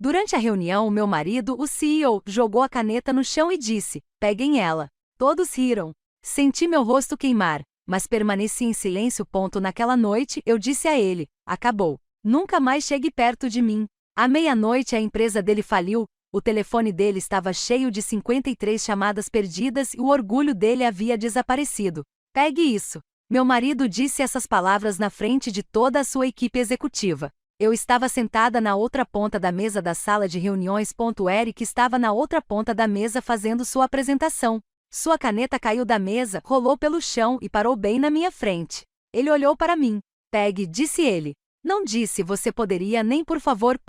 Durante a reunião, meu marido, o CEO, jogou a caneta no chão e disse: "Peguem ela." Todos riram. Senti meu rosto queimar, mas permaneci em silêncio. Naquela noite, eu disse a ele: "Acabou. Nunca mais chegue perto de mim." À meia-noite, a empresa dele faliu. O telefone dele estava cheio de 53 chamadas perdidas e o orgulho dele havia desaparecido. "Pegue isso." Meu marido disse essas palavras na frente de toda a sua equipe executiva. Eu estava sentada na outra ponta da mesa da sala de reuniões. Eric estava na outra ponta da mesa fazendo sua apresentação. Sua caneta caiu da mesa, rolou pelo chão e parou bem na minha frente. Ele olhou para mim. "Pegue", disse ele. "Não disse você poderia nem por favor.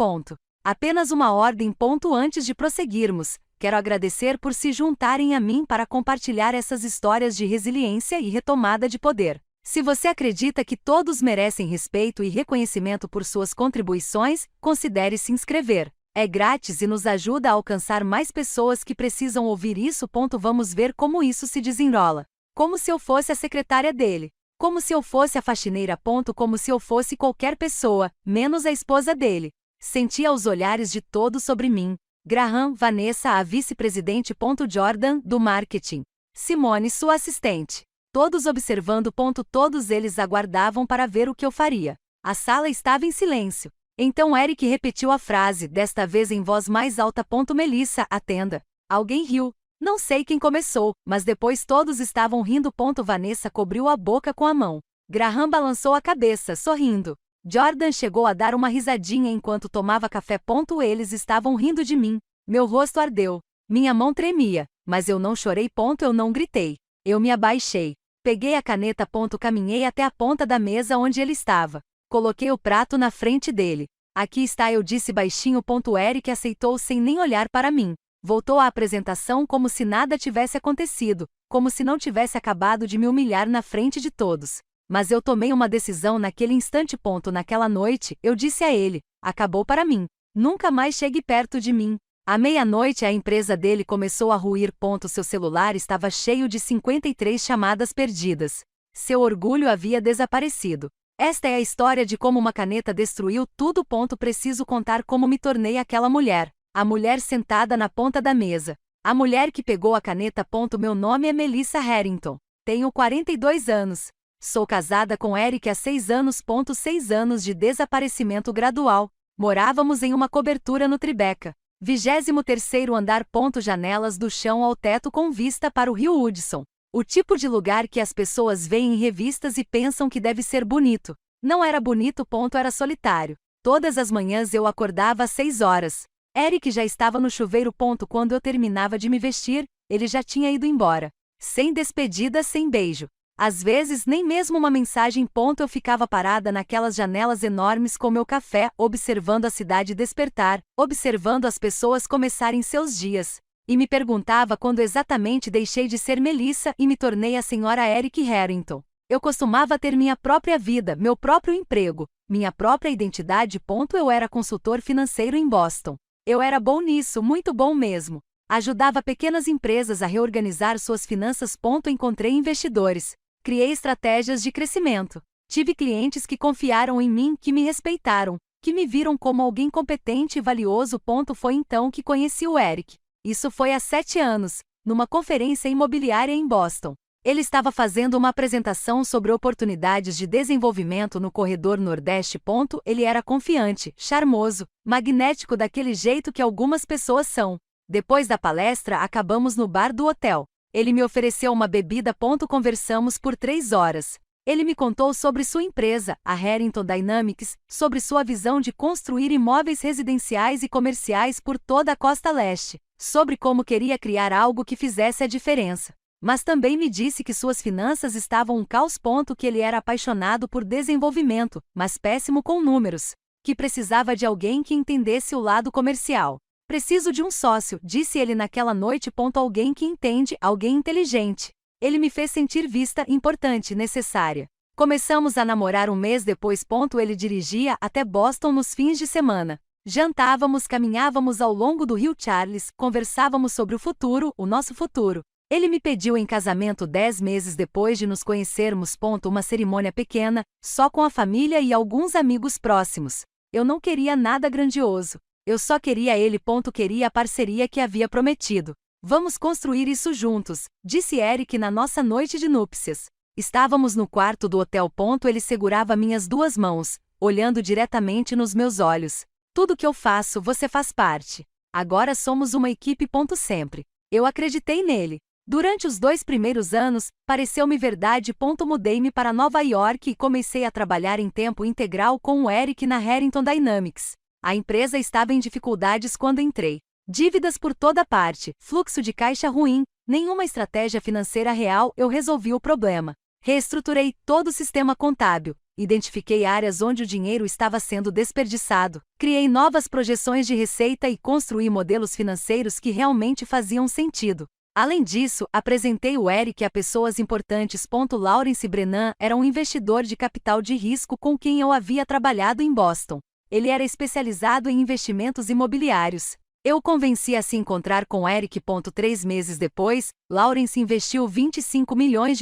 Apenas uma ordem. Antes de prosseguirmos, quero agradecer por se juntarem a mim para compartilhar essas histórias de resiliência e retomada de poder. Se você acredita que todos merecem respeito e reconhecimento por suas contribuições, considere se inscrever. É grátis e nos ajuda a alcançar mais pessoas que precisam ouvir isso. Vamos ver como isso se desenrola. Como se eu fosse a secretária dele. Como se eu fosse a faxineira. Como se eu fosse qualquer pessoa, menos a esposa dele. Sentia os olhares de todos sobre mim. Graham, Vanessa, a vice-presidente. Jordan, do marketing. Simone, sua assistente. Todos observando. Todos eles aguardavam para ver o que eu faria. A sala estava em silêncio. Então Eric repetiu a frase, desta vez em voz mais alta. "Melissa, atenda." Alguém riu. Não sei quem começou, mas depois todos estavam rindo. Vanessa cobriu a boca com a mão. Graham balançou a cabeça, sorrindo. Jordan chegou a dar uma risadinha enquanto tomava café. Eles estavam rindo de mim. Meu rosto ardeu. Minha mão tremia, mas eu não chorei. Eu não gritei. Eu me abaixei. Peguei a caneta. Caminhei até a ponta da mesa onde ele estava. Coloquei o prato na frente dele. "Aqui está", eu disse baixinho. Eric aceitou sem nem olhar para mim. Voltou à apresentação como se nada tivesse acontecido, como se não tivesse acabado de me humilhar na frente de todos. Mas eu tomei uma decisão naquele instante. Naquela noite, eu disse a ele: "Acabou para mim. Nunca mais chegue perto de mim." À meia-noite, a empresa dele começou a ruir. Seu celular estava cheio de 53 chamadas perdidas. Seu orgulho havia desaparecido. Esta é a história de como uma caneta destruiu tudo. Preciso contar como me tornei aquela mulher. A mulher sentada na ponta da mesa. A mulher que pegou a caneta. Meu nome é Melissa Harrington. Tenho 42 anos. Sou casada com Eric há 6 anos. 6 anos de desaparecimento gradual. Morávamos em uma cobertura no Tribeca. 23º andar. Janelas do chão ao teto com vista para o rio Hudson. O tipo de lugar que as pessoas veem em revistas e pensam que deve ser bonito. Não era bonito. Era solitário. Todas as manhãs eu acordava às 6 horas. Eric já estava no chuveiro. Quando eu terminava de me vestir, ele já tinha ido embora. Sem despedida, sem beijo. Às vezes nem mesmo uma mensagem. Eu ficava parada naquelas janelas enormes com meu café, observando a cidade despertar, observando as pessoas começarem seus dias. E me perguntava quando exatamente deixei de ser Melissa e me tornei a senhora Eric Harrington. Eu costumava ter minha própria vida, meu próprio emprego, minha própria identidade. Eu era consultor financeiro em Boston. Eu era bom nisso, muito bom mesmo. Ajudava pequenas empresas a reorganizar suas finanças. Encontrei investidores. Criei estratégias de crescimento. Tive clientes que confiaram em mim, que me respeitaram, que me viram como alguém competente e valioso. Foi então que conheci o Eric. Isso foi há 7 anos, numa conferência imobiliária em Boston. Ele estava fazendo uma apresentação sobre oportunidades de desenvolvimento no corredor Nordeste. Ele era confiante, charmoso, magnético daquele jeito que algumas pessoas são. Depois da palestra, acabamos no bar do hotel. Ele me ofereceu uma bebida. Conversamos por 3 horas. Ele me contou sobre sua empresa, a Harrington Dynamics, sobre sua visão de construir imóveis residenciais e comerciais por toda a costa leste, sobre como queria criar algo que fizesse a diferença. Mas também me disse que suas finanças estavam um caos. Que ele era apaixonado por desenvolvimento, mas péssimo com números. Que precisava de alguém que entendesse o lado comercial. Preciso de um sócio, disse ele naquela noite. Alguém que entende, alguém inteligente. Ele me fez sentir vista, importante, necessária. Começamos a namorar um mês depois. Ele dirigia até Boston nos fins de semana. Jantávamos, caminhávamos ao longo do rio Charles, conversávamos sobre o futuro, o nosso futuro. Ele me pediu em casamento 10 meses depois de nos conhecermos. Uma cerimônia pequena, só com a família e alguns amigos próximos. Eu não queria nada grandioso. Eu só queria ele. Queria a parceria que havia prometido. Vamos construir isso juntos, disse Eric na nossa noite de núpcias. Estávamos no quarto do hotel. Ele segurava minhas duas mãos, olhando diretamente nos meus olhos. Tudo que eu faço, você faz parte. Agora somos uma equipe. Sempre. Eu acreditei nele. Durante os 2 primeiros anos, pareceu-me verdade. Mudei-me para Nova York e comecei a trabalhar em tempo integral com o Eric na Harrington Dynamics. A empresa estava em dificuldades quando entrei. Dívidas por toda parte, fluxo de caixa ruim, nenhuma estratégia financeira real. Eu resolvi o problema. Reestruturei todo o sistema contábil, identifiquei áreas onde o dinheiro estava sendo desperdiçado, criei novas projeções de receita e construí modelos financeiros que realmente faziam sentido. Além disso, apresentei o Eric a pessoas importantes. Lawrence Brennan era um investidor de capital de risco com quem eu havia trabalhado em Boston. Ele era especializado em investimentos imobiliários. Eu o convenci a se encontrar com Eric. 3 meses depois, Lawrence investiu $25 milhões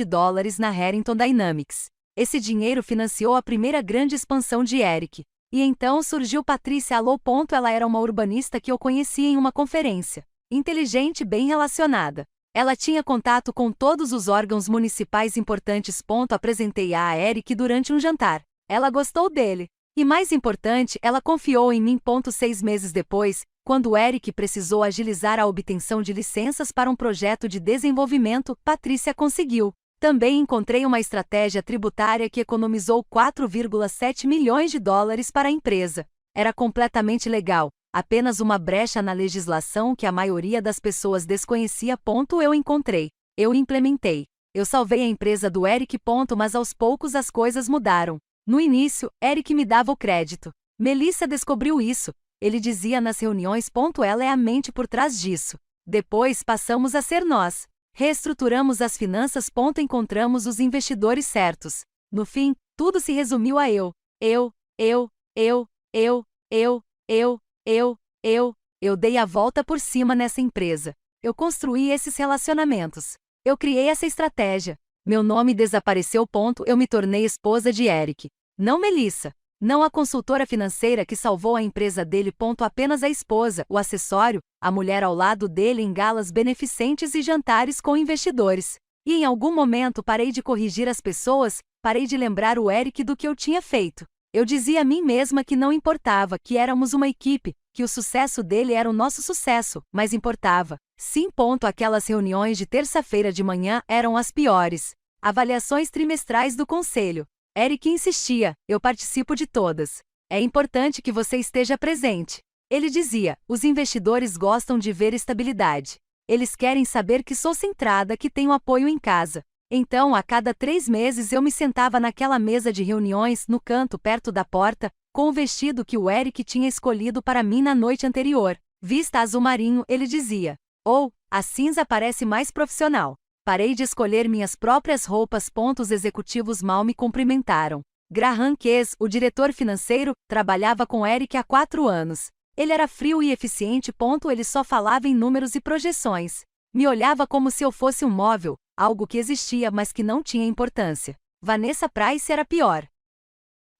na Harrington Dynamics. Esse dinheiro financiou a primeira grande expansão de Eric. E então surgiu Patricia Lowe. Ela era uma urbanista que eu conheci em uma conferência. Inteligente e bem relacionada. Ela tinha contato com todos os órgãos municipais importantes. Apresentei-a a Eric durante um jantar. Ela gostou dele. E mais importante, ela confiou em mim. 6 meses depois, quando Eric precisou agilizar a obtenção de licenças para um projeto de desenvolvimento, Patricia conseguiu. Também encontrei uma estratégia tributária que economizou $4,7 milhões para a empresa. Era completamente legal, apenas uma brecha na legislação que a maioria das pessoas desconhecia. Eu encontrei. Eu implementei. Eu salvei a empresa do Eric. Mas aos poucos as coisas mudaram. No início, Eric me dava o crédito. Melissa descobriu isso. Ele dizia nas reuniões. Ela é a mente por trás disso. Depois passamos a ser nós. Reestruturamos as finanças. Encontramos os investidores certos. No fim, tudo se resumiu a eu. Eu dei a volta por cima nessa empresa. Eu construí esses relacionamentos. Eu criei essa estratégia. Meu nome desapareceu. Eu me tornei esposa de Eric. Não Melissa. Não a consultora financeira que salvou a empresa dele. Apenas a esposa, o acessório, a mulher ao lado dele em galas beneficentes e jantares com investidores. E em algum momento parei de corrigir as pessoas, parei de lembrar o Eric do que eu tinha feito. Eu dizia a mim mesma que não importava, que éramos uma equipe, que o sucesso dele era o nosso sucesso, mas importava. Sim. Aquelas reuniões de terça-feira de manhã eram as piores. Avaliações trimestrais do conselho. Eric insistia, eu participo de todas. É importante que você esteja presente. Ele dizia, os investidores gostam de ver estabilidade. Eles querem saber que sou centrada, que tenho apoio em casa. Então, a cada 3 meses eu me sentava naquela mesa de reuniões, no canto perto da porta, com o vestido que o Eric tinha escolhido para mim na noite anterior. Vista azul marinho, ele dizia. A cinza parece mais profissional. Parei de escolher minhas próprias roupas. Os executivos mal me cumprimentaram. Graham Kess, o diretor financeiro, trabalhava com Eric há 4 anos. Ele era frio e eficiente. Ele só falava em números e projeções. Me olhava como se eu fosse um móvel, algo que existia mas que não tinha importância. Vanessa Price era pior.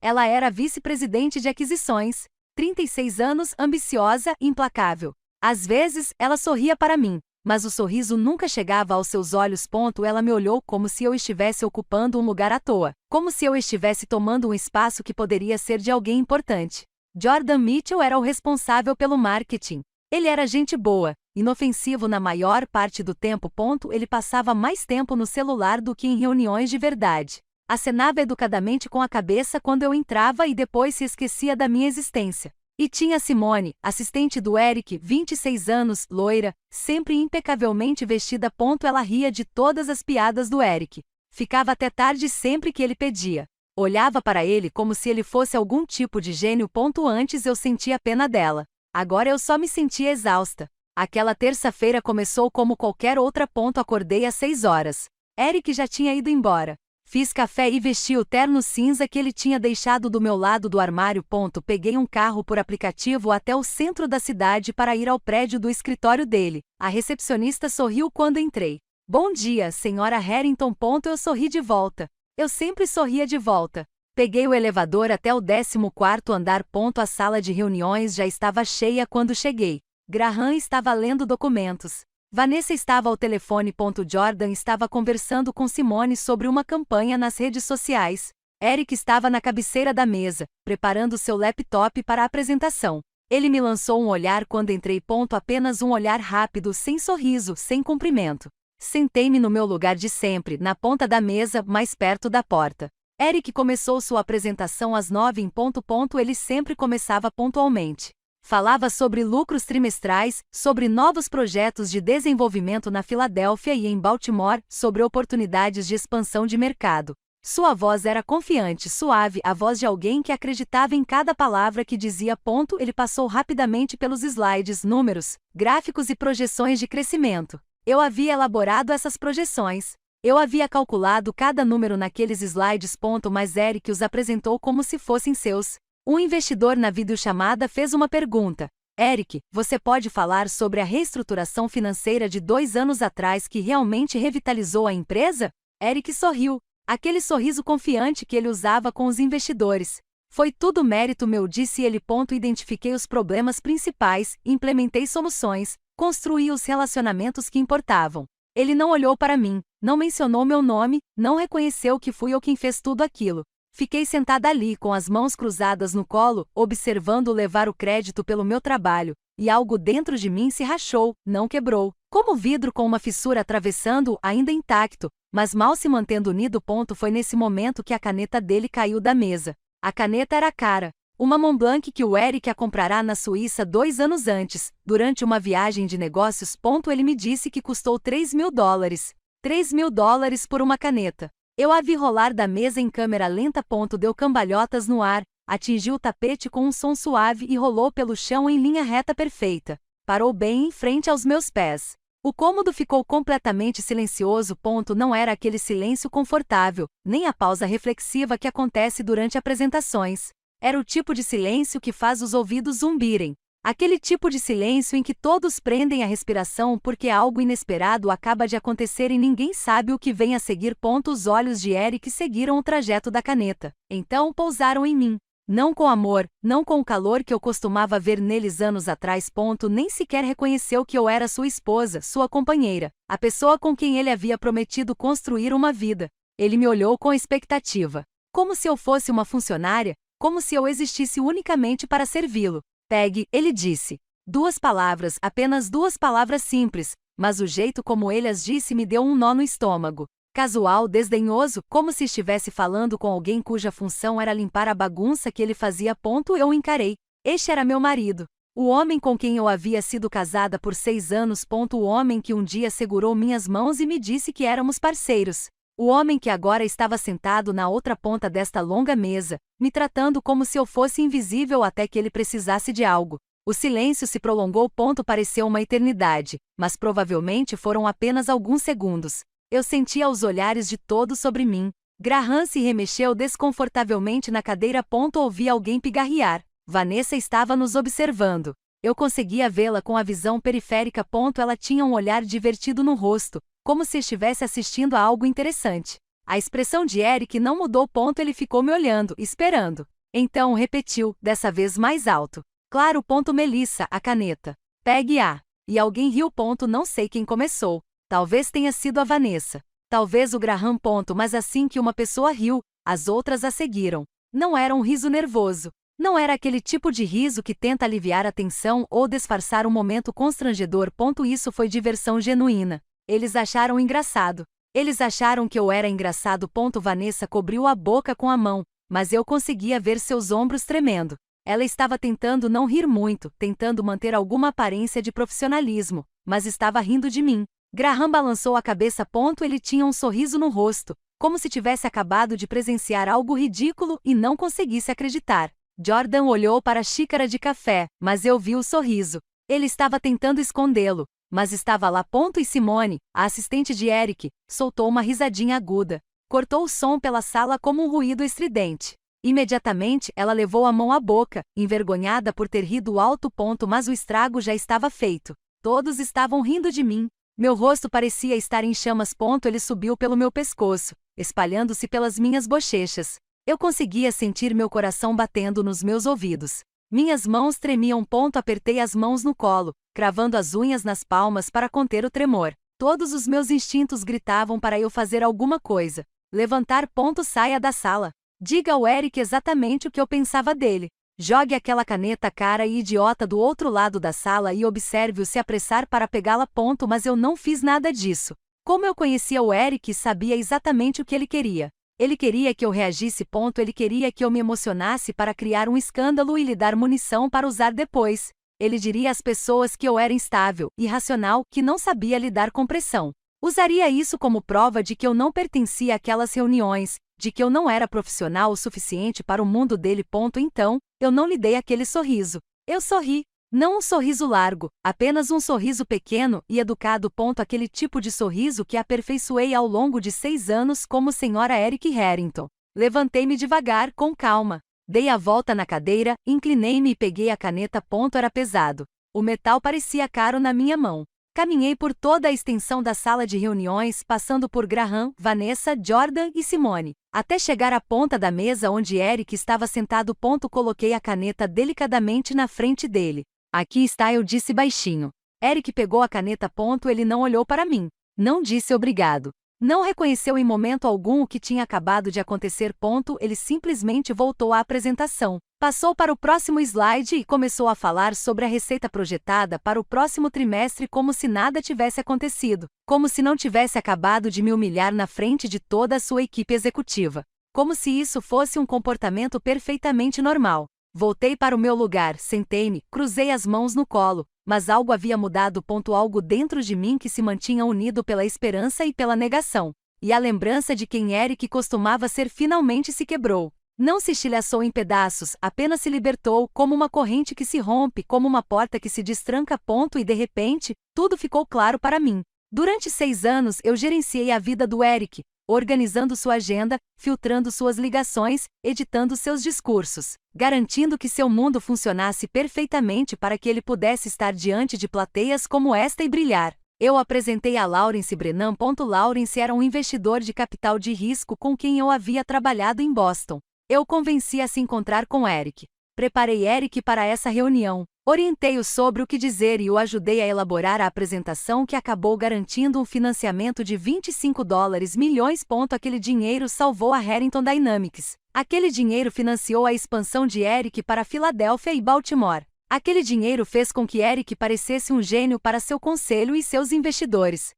Ela era vice-presidente de aquisições. 36 anos, ambiciosa, implacável. Às vezes, ela sorria para mim, mas o sorriso nunca chegava aos seus olhos. Ela me olhou como se eu estivesse ocupando um lugar à toa, como se eu estivesse tomando um espaço que poderia ser de alguém importante. Jordan Mitchell era o responsável pelo marketing. Ele era gente boa, inofensivo na maior parte do tempo. Ele passava mais tempo no celular do que em reuniões de verdade. Acenava educadamente com a cabeça quando eu entrava e depois se esquecia da minha existência. E tinha Simone, assistente do Eric, 26 anos, loira, sempre impecavelmente vestida. Ela ria de todas as piadas do Eric. Ficava até tarde sempre que ele pedia. Olhava para ele como se ele fosse algum tipo de gênio. Antes eu sentia pena dela. Agora eu só me sentia exausta. Aquela terça-feira começou como qualquer outra. Acordei às 6 horas. Eric já tinha ido embora. Fiz café e vesti o terno cinza que ele tinha deixado do meu lado do armário. Peguei um carro por aplicativo até o centro da cidade para ir ao prédio do escritório dele. A recepcionista sorriu quando entrei. Bom dia, senhora Harrington. Eu sorri de volta. Eu sempre sorria de volta. Peguei o elevador até o 14º andar. A sala de reuniões já estava cheia quando cheguei. Graham estava lendo documentos. Vanessa estava ao telefone. Jordan estava conversando com Simone sobre uma campanha nas redes sociais. Eric estava na cabeceira da mesa, preparando seu laptop para a apresentação. Ele me lançou um olhar quando entrei. Apenas um olhar rápido, sem sorriso, sem cumprimento. Sentei-me no meu lugar de sempre, na ponta da mesa, mais perto da porta. Eric começou sua apresentação às 9 em ponto. Ele sempre começava pontualmente. Falava sobre lucros trimestrais, sobre novos projetos de desenvolvimento na Filadélfia e em Baltimore, sobre oportunidades de expansão de mercado. Sua voz era confiante, suave, a voz de alguém que acreditava em cada palavra que dizia. Ele passou rapidamente pelos slides, números, gráficos e projeções de crescimento. Eu havia elaborado essas projeções. Eu havia calculado cada número naqueles slides. Mas Eric os apresentou como se fossem seus. Um investidor na videochamada fez uma pergunta. Eric, você pode falar sobre a reestruturação financeira de 2 anos atrás que realmente revitalizou a empresa? Eric sorriu. Aquele sorriso confiante que ele usava com os investidores. Foi tudo mérito meu, disse ele. Identifiquei os problemas principais, implementei soluções, construí os relacionamentos que importavam. Ele não olhou para mim, não mencionou meu nome, não reconheceu que fui eu quem fez tudo aquilo. Fiquei sentada ali com as mãos cruzadas no colo, observando-o levar o crédito pelo meu trabalho, e algo dentro de mim se rachou, não quebrou, como vidro com uma fissura atravessando-o, ainda intacto, mas mal se mantendo unido. Foi nesse momento que a caneta dele caiu da mesa. A caneta era cara. Uma Montblanc que o Eric a comprará na Suíça 2 anos antes, durante uma viagem de negócios. Ele me disse que custou $3.000. $3.000 por uma caneta. Eu a vi rolar da mesa em câmera lenta. Deu cambalhotas no ar, atingiu o tapete com um som suave e rolou pelo chão em linha reta perfeita. Parou bem em frente aos meus pés. O cômodo ficou completamente silencioso. Não era aquele silêncio confortável, nem a pausa reflexiva que acontece durante apresentações. Era o tipo de silêncio que faz os ouvidos zumbirem. Aquele tipo de silêncio em que todos prendem a respiração porque algo inesperado acaba de acontecer e ninguém sabe o que vem a seguir. Os olhos de Eric seguiram o trajeto da caneta. Então pousaram em mim. Não com amor, não com o calor que eu costumava ver neles anos atrás. Nem sequer reconheceu que eu era sua esposa, sua companheira, a pessoa com quem ele havia prometido construir uma vida. Ele me olhou com expectativa. Como se eu fosse uma funcionária, como se eu existisse unicamente para servi-lo. Peg, ele disse. 2 palavras, apenas 2 palavras simples, mas o jeito como ele as disse me deu um nó no estômago. Casual, desdenhoso, como se estivesse falando com alguém cuja função era limpar a bagunça que ele fazia. Eu o encarei. Este era meu marido. O homem com quem eu havia sido casada por 6 anos. O homem que um dia segurou minhas mãos e me disse que éramos parceiros. O homem que agora estava sentado na outra ponta desta longa mesa, me tratando como se eu fosse invisível até que ele precisasse de algo. O silêncio se prolongou. Pareceu uma eternidade, mas provavelmente foram apenas alguns segundos. Eu sentia os olhares de todos sobre mim. Graham se remexeu desconfortavelmente na cadeira. Ouvi alguém pigarrear. Vanessa estava nos observando. Eu conseguia vê-la com a visão periférica. Ela tinha um olhar divertido no rosto, como se estivesse assistindo a algo interessante. A expressão de Eric não mudou. Ele ficou me olhando, esperando. Então repetiu, dessa vez mais alto. Claro. Melissa, a caneta. Pegue a. E alguém riu. Não sei quem começou. Talvez tenha sido a Vanessa. Talvez o Graham. Mas assim que uma pessoa riu, as outras a seguiram. Não era um riso nervoso. Não era aquele tipo de riso que tenta aliviar a tensão ou disfarçar um momento constrangedor. Isso foi diversão genuína. Eles acharam engraçado. Eles acharam que eu era engraçado. Vanessa cobriu a boca com a mão, mas eu conseguia ver seus ombros tremendo. Ela estava tentando não rir muito, tentando manter alguma aparência de profissionalismo, mas estava rindo de mim. Graham balançou a cabeça. Ele tinha um sorriso no rosto, como se tivesse acabado de presenciar algo ridículo e não conseguisse acreditar. Jordan olhou para a xícara de café, mas eu vi o sorriso. Ele estava tentando escondê-lo, mas estava lá. E Simone, a assistente de Eric, soltou uma risadinha aguda. Cortou o som pela sala como um ruído estridente. Imediatamente, ela levou a mão à boca, envergonhada por ter rido alto. Mas o estrago já estava feito. Todos estavam rindo de mim. Meu rosto parecia estar em chamas. Ele subiu pelo meu pescoço, espalhando-se pelas minhas bochechas. Eu conseguia sentir meu coração batendo nos meus ouvidos. Minhas mãos tremiam. Apertei as mãos no colo, cravando as unhas nas palmas para conter o tremor. Todos os meus instintos gritavam para eu fazer alguma coisa. Levantar. Saia da sala. Diga ao Eric exatamente o que eu pensava dele. Jogue aquela caneta cara e idiota do outro lado da sala e observe-o se apressar para pegá-la. Mas eu não fiz nada disso. Como eu conhecia o Eric e sabia exatamente o que ele queria. Ele queria que eu reagisse. Ele queria que eu me emocionasse para criar um escândalo e lhe dar munição para usar depois. Ele diria às pessoas que eu era instável, irracional, que não sabia lidar com pressão. Usaria isso como prova de que eu não pertencia àquelas reuniões, de que eu não era profissional o suficiente para o mundo dele. Então, eu não lhe dei aquele sorriso. Eu sorri. Não um sorriso largo, apenas um sorriso pequeno e educado. Aquele tipo de sorriso que aperfeiçoei ao longo de 6 anos como Sra. Eric Harrington. Levantei-me devagar, com calma. Dei a volta na cadeira, inclinei-me e peguei a caneta. Era pesado. O metal parecia caro na minha mão. Caminhei por toda a extensão da sala de reuniões, passando por Graham, Vanessa, Jordan e Simone, até chegar à ponta da mesa onde Eric estava sentado. Coloquei a caneta delicadamente na frente dele. Aqui está, eu disse baixinho. Eric pegou a caneta. Ele não olhou para mim. Não disse obrigado. Não reconheceu em momento algum o que tinha acabado de acontecer. Ele simplesmente voltou à apresentação. Passou para o próximo slide e começou a falar sobre a receita projetada para o próximo trimestre como se nada tivesse acontecido. Como se não tivesse acabado de me humilhar na frente de toda a sua equipe executiva. Como se isso fosse um comportamento perfeitamente normal. Voltei para o meu lugar, sentei-me, cruzei as mãos no colo, mas algo havia mudado. Algo dentro de mim que se mantinha unido pela esperança e pela negação. E a lembrança de quem Eric costumava ser finalmente se quebrou. Não se estilhaçou em pedaços, apenas se libertou, como uma corrente que se rompe, como uma porta que se destranca. E de repente, tudo ficou claro para mim. Durante 6 anos eu gerenciei a vida do Eric, organizando sua agenda, filtrando suas ligações, editando seus discursos, garantindo que seu mundo funcionasse perfeitamente para que ele pudesse estar diante de plateias como esta e brilhar. Eu apresentei a Lawrence Brennan. Lawrence era um investidor de capital de risco com quem eu havia trabalhado em Boston. Eu o convenci a se encontrar com Eric. Preparei Eric para essa reunião. Orientei-o sobre o que dizer e o ajudei a elaborar a apresentação que acabou garantindo um financiamento de $25 milhões. Aquele dinheiro salvou a Harrington Dynamics. Aquele dinheiro financiou a expansão de Eric para Filadélfia e Baltimore. Aquele dinheiro fez com que Eric parecesse um gênio para seu conselho e seus investidores.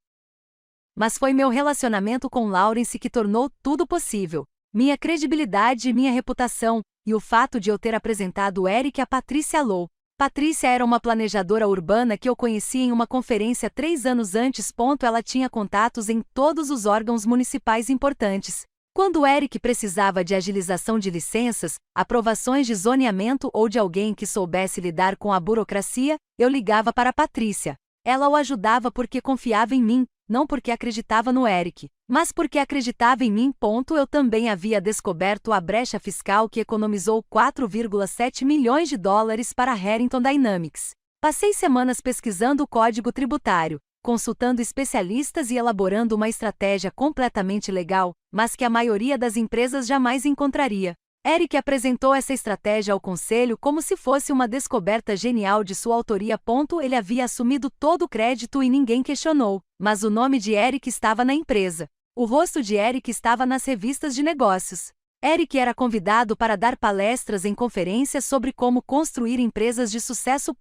Mas foi meu relacionamento com Lawrence que tornou tudo possível. Minha credibilidade e minha reputação, e o fato de eu ter apresentado Eric a Patricia Lowe. Patricia era uma planejadora urbana que eu conheci em uma conferência 3 anos antes. Ela tinha contatos em todos os órgãos municipais importantes. Quando Eric precisava de agilização de licenças, aprovações de zoneamento ou de alguém que soubesse lidar com a burocracia, eu ligava para Patricia. Ela o ajudava porque confiava em mim, não porque acreditava no Eric, mas porque acreditava em mim. Eu também havia descoberto a brecha fiscal que economizou $4,7 milhões para a Harrington Dynamics. Passei semanas pesquisando o código tributário, consultando especialistas e elaborando uma estratégia completamente legal, mas que a maioria das empresas jamais encontraria. Eric apresentou essa estratégia ao conselho como se fosse uma descoberta genial de sua autoria. Ele havia assumido todo o crédito e ninguém questionou, mas o nome de Eric estava na empresa. O rosto de Eric estava nas revistas de negócios. Eric era convidado para dar palestras em conferências sobre como construir empresas de sucesso.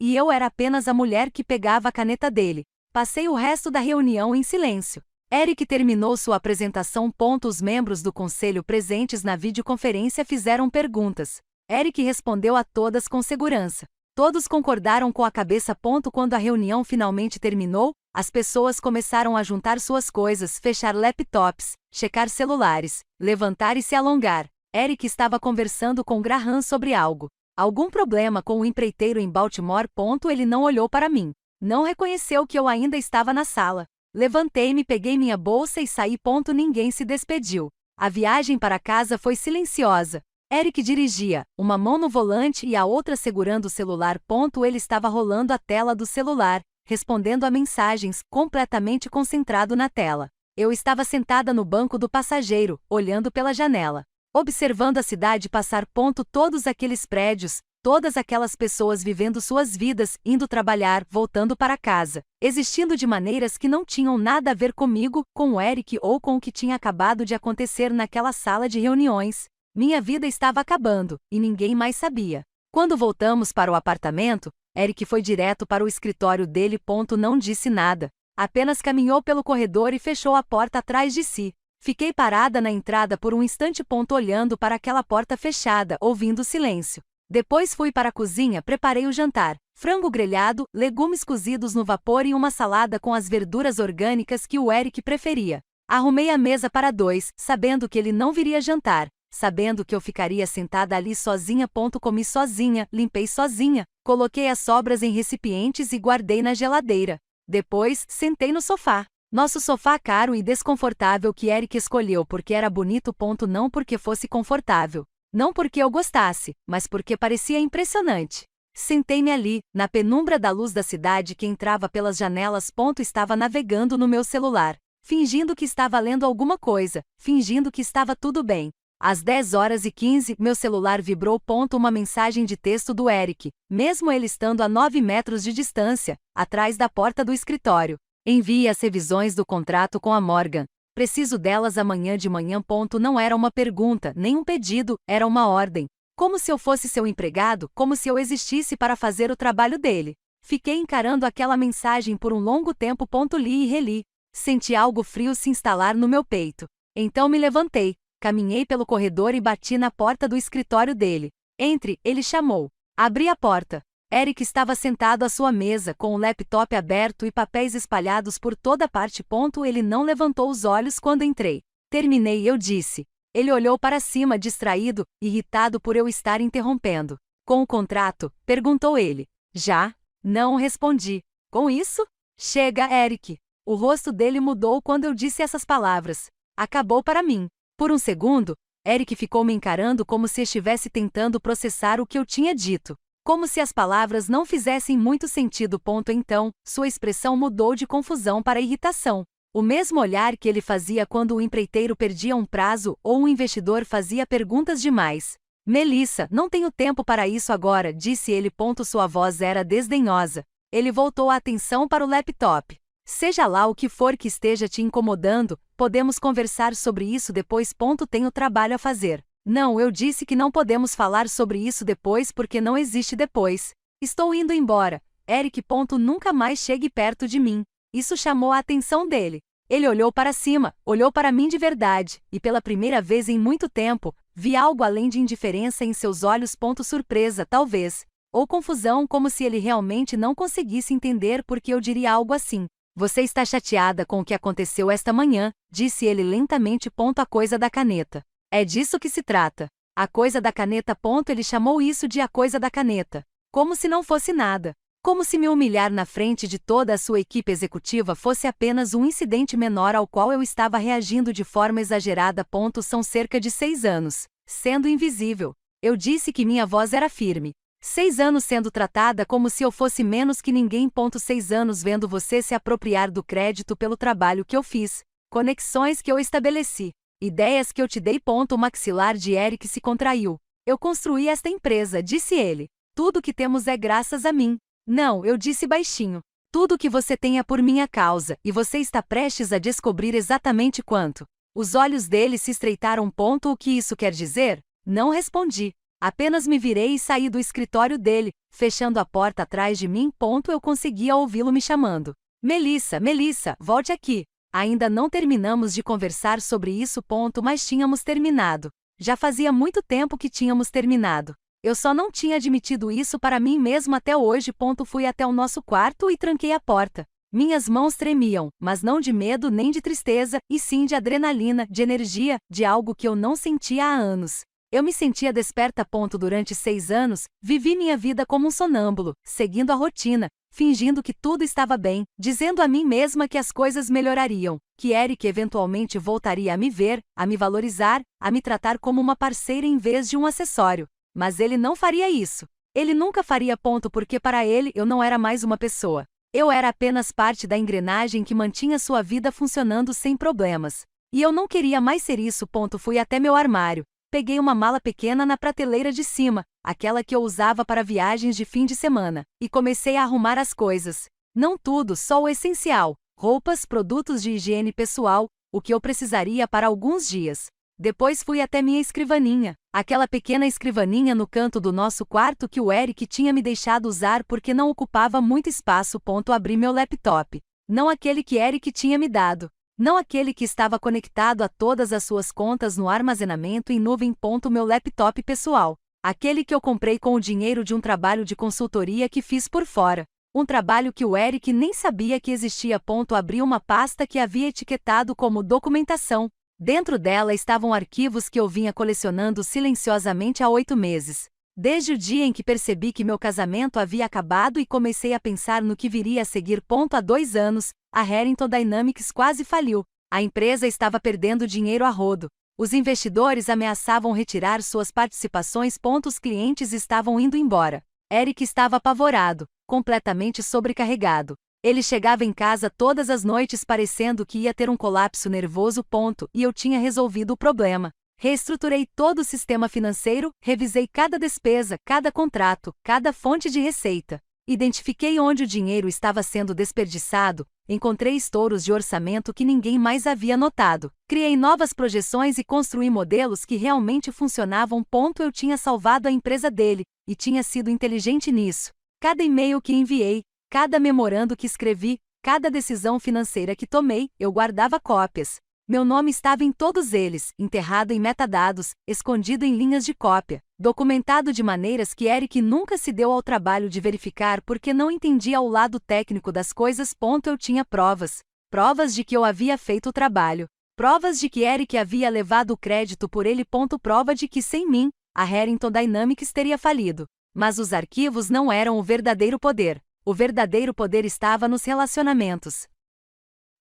E eu era apenas a mulher que pegava a caneta dele. Passei o resto da reunião em silêncio. Eric terminou sua apresentação. Os membros do conselho presentes na videoconferência fizeram perguntas. Eric respondeu a todas com segurança. Todos concordaram com a cabeça. Quando a reunião finalmente terminou, as pessoas começaram a juntar suas coisas, fechar laptops, checar celulares, levantar e se alongar. Eric estava conversando com Graham sobre algo. Algum problema com o empreiteiro em Baltimore. Ele não olhou para mim. Não reconheceu que eu ainda estava na sala. Levantei-me, peguei minha bolsa e saí. Ninguém se despediu. A viagem para casa foi silenciosa. Eric dirigia, uma mão no volante e a outra segurando o celular. Ele estava rolando a tela do celular, respondendo a mensagens, completamente concentrado na tela. Eu estava sentada no banco do passageiro, olhando pela janela. observando a cidade passar. Todos aqueles prédios, todas aquelas pessoas vivendo suas vidas, indo trabalhar, voltando para casa, existindo de maneiras que não tinham nada a ver comigo, com o Eric ou com o que tinha acabado de acontecer naquela sala de reuniões. Minha vida estava acabando, e ninguém mais sabia. Quando voltamos para o apartamento, Eric foi direto para o escritório dele. Não disse nada. Apenas caminhou pelo corredor e fechou a porta atrás de si. Fiquei parada na entrada por um instante. Olhando para aquela porta fechada, ouvindo o silêncio. Depois fui para a cozinha, preparei o jantar. Frango grelhado, legumes cozidos no vapor e uma salada com as verduras orgânicas que o Eric preferia. Arrumei a mesa para dois, sabendo que ele não viria jantar. Sabendo que eu ficaria sentada ali sozinha. Comi sozinha, limpei sozinha, coloquei as sobras em recipientes e guardei na geladeira. Depois, sentei no sofá. Nosso sofá caro e desconfortável que Eric escolheu porque era bonito. Não porque fosse confortável. Não porque eu gostasse, mas porque parecia impressionante. Sentei-me ali, na penumbra da luz da cidade que entrava pelas janelas. Estava navegando no meu celular, fingindo que estava lendo alguma coisa, fingindo que estava tudo bem. Às 10h15, meu celular vibrou. Uma mensagem de texto do Eric, mesmo ele estando a 9 metros de distância, atrás da porta do escritório. Envie as revisões do contrato com a Morgan. Preciso delas amanhã de manhã. Não era uma pergunta, nem um pedido, era uma ordem. Como se eu fosse seu empregado, como se eu existisse para fazer o trabalho dele. Fiquei encarando aquela mensagem por um longo tempo. Li e reli. Senti algo frio se instalar no meu peito. Então me levantei. Caminhei pelo corredor e bati na porta do escritório dele. Entre, ele chamou. Abri a porta. Eric estava sentado à sua mesa, com o laptop aberto e papéis espalhados por toda parte. Ele não levantou os olhos quando entrei. Terminei, eu disse. Ele olhou para cima, distraído, irritado por eu estar interrompendo. Com o contrato? Perguntou ele. Já? Não, respondi. Com isso? Chega, Eric. O rosto dele mudou quando eu disse essas palavras. Acabou para mim. Por um segundo, Eric ficou me encarando como se estivesse tentando processar o que eu tinha dito. Como se as palavras não fizessem muito sentido. Então, sua expressão mudou de confusão para irritação. O mesmo olhar que ele fazia quando o empreiteiro perdia um prazo ou um investidor fazia perguntas demais. Melissa, não tenho tempo para isso agora, disse ele. Sua voz era desdenhosa. Ele voltou a atenção para o laptop. Seja lá o que for que esteja te incomodando, podemos conversar sobre isso depois. Tenho trabalho a fazer. Não, eu disse que não podemos falar sobre isso depois porque não existe depois. Estou indo embora. Eric. Nunca mais chegue perto de mim. Isso chamou a atenção dele. Ele olhou para cima, olhou para mim de verdade, e pela primeira vez em muito tempo, vi algo além de indiferença em seus olhos. Surpresa, talvez. Ou confusão, como se ele realmente não conseguisse entender por que eu diria algo assim. Você está chateada com o que aconteceu esta manhã, disse ele lentamente. A coisa da caneta. É disso que se trata. A coisa da caneta. Ele chamou isso de a coisa da caneta. Como se não fosse nada. Como se me humilhar na frente de toda a sua equipe executiva fosse apenas um incidente menor ao qual eu estava reagindo de forma exagerada. São cerca de 6 anos. Sendo invisível. Eu disse que minha voz era firme. 6 anos sendo tratada como se eu fosse menos que ninguém. 6 anos vendo você se apropriar do crédito pelo trabalho que eu fiz. Conexões que eu estabeleci. Ideias que eu te dei. O maxilar de Eric se contraiu. Eu construí esta empresa, disse ele. Tudo que temos é graças a mim. Não, eu disse baixinho. Tudo que você tem é por minha causa, e você está prestes a descobrir exatamente quanto. Os olhos dele se estreitaram. O que isso quer dizer? Não respondi. Apenas me virei e saí do escritório dele, fechando a porta atrás de mim. Eu conseguia ouvi-lo me chamando. Melissa, Melissa, volte aqui. Ainda não terminamos de conversar sobre isso. Mas tínhamos terminado. Já fazia muito tempo que tínhamos terminado. Eu só não tinha admitido isso para mim mesmo até hoje. Fui até o nosso quarto e tranquei a porta. Minhas mãos tremiam, mas não de medo nem de tristeza, e sim de adrenalina, de energia, de algo que eu não sentia há anos. Eu me sentia desperta. Durante 6 anos, vivi minha vida como um sonâmbulo, seguindo a rotina, fingindo que tudo estava bem, dizendo a mim mesma que as coisas melhorariam, que Eric eventualmente voltaria a me ver, a me valorizar, a me tratar como uma parceira em vez de um acessório. Mas ele não faria isso. Ele nunca faria. Porque para ele eu não era mais uma pessoa. Eu era apenas parte da engrenagem que mantinha sua vida funcionando sem problemas. E eu não queria mais ser isso. Fui até meu armário. Peguei uma mala pequena na prateleira de cima, aquela que eu usava para viagens de fim de semana, e comecei a arrumar as coisas. Não tudo, só o essencial: roupas, produtos de higiene pessoal, o que eu precisaria para alguns dias. Depois fui até minha escrivaninha, aquela pequena escrivaninha no canto do nosso quarto que o Eric tinha me deixado usar porque não ocupava muito espaço. Abri meu laptop. Não aquele que Eric tinha me dado. Não aquele que estava conectado a todas as suas contas no armazenamento em nuvem. Meu laptop pessoal. Aquele que eu comprei com o dinheiro de um trabalho de consultoria que fiz por fora. Um trabalho que o Eric nem sabia que existia. Abri uma pasta que havia etiquetado como documentação. Dentro dela estavam arquivos que eu vinha colecionando silenciosamente há 8 meses. Desde o dia em que percebi que meu casamento havia acabado e comecei a pensar no que viria a seguir. Há 2 anos, a Harrington Dynamics quase faliu. A empresa estava perdendo dinheiro a rodo. Os investidores ameaçavam retirar suas participações. Os clientes estavam indo embora. Eric estava apavorado, completamente sobrecarregado. Ele chegava em casa todas as noites parecendo que ia ter um colapso nervoso. E eu tinha resolvido o problema. Reestruturei todo o sistema financeiro, revisei cada despesa, cada contrato, cada fonte de receita. Identifiquei onde o dinheiro estava sendo desperdiçado, encontrei estouros de orçamento que ninguém mais havia notado. Criei novas projeções e construí modelos que realmente funcionavam. Eu tinha salvado a empresa dele, e tinha sido inteligente nisso. Cada e-mail que enviei, cada memorando que escrevi, cada decisão financeira que tomei, eu guardava cópias. Meu nome estava em todos eles, enterrado em metadados, escondido em linhas de cópia, documentado de maneiras que Eric nunca se deu ao trabalho de verificar porque não entendia o lado técnico das coisas. Eu tinha provas. Provas de que eu havia feito o trabalho. Provas de que Eric havia levado o crédito por ele. Prova de que sem mim, a Harrington Dynamics teria falido. Mas os arquivos não eram o verdadeiro poder. O verdadeiro poder estava nos relacionamentos.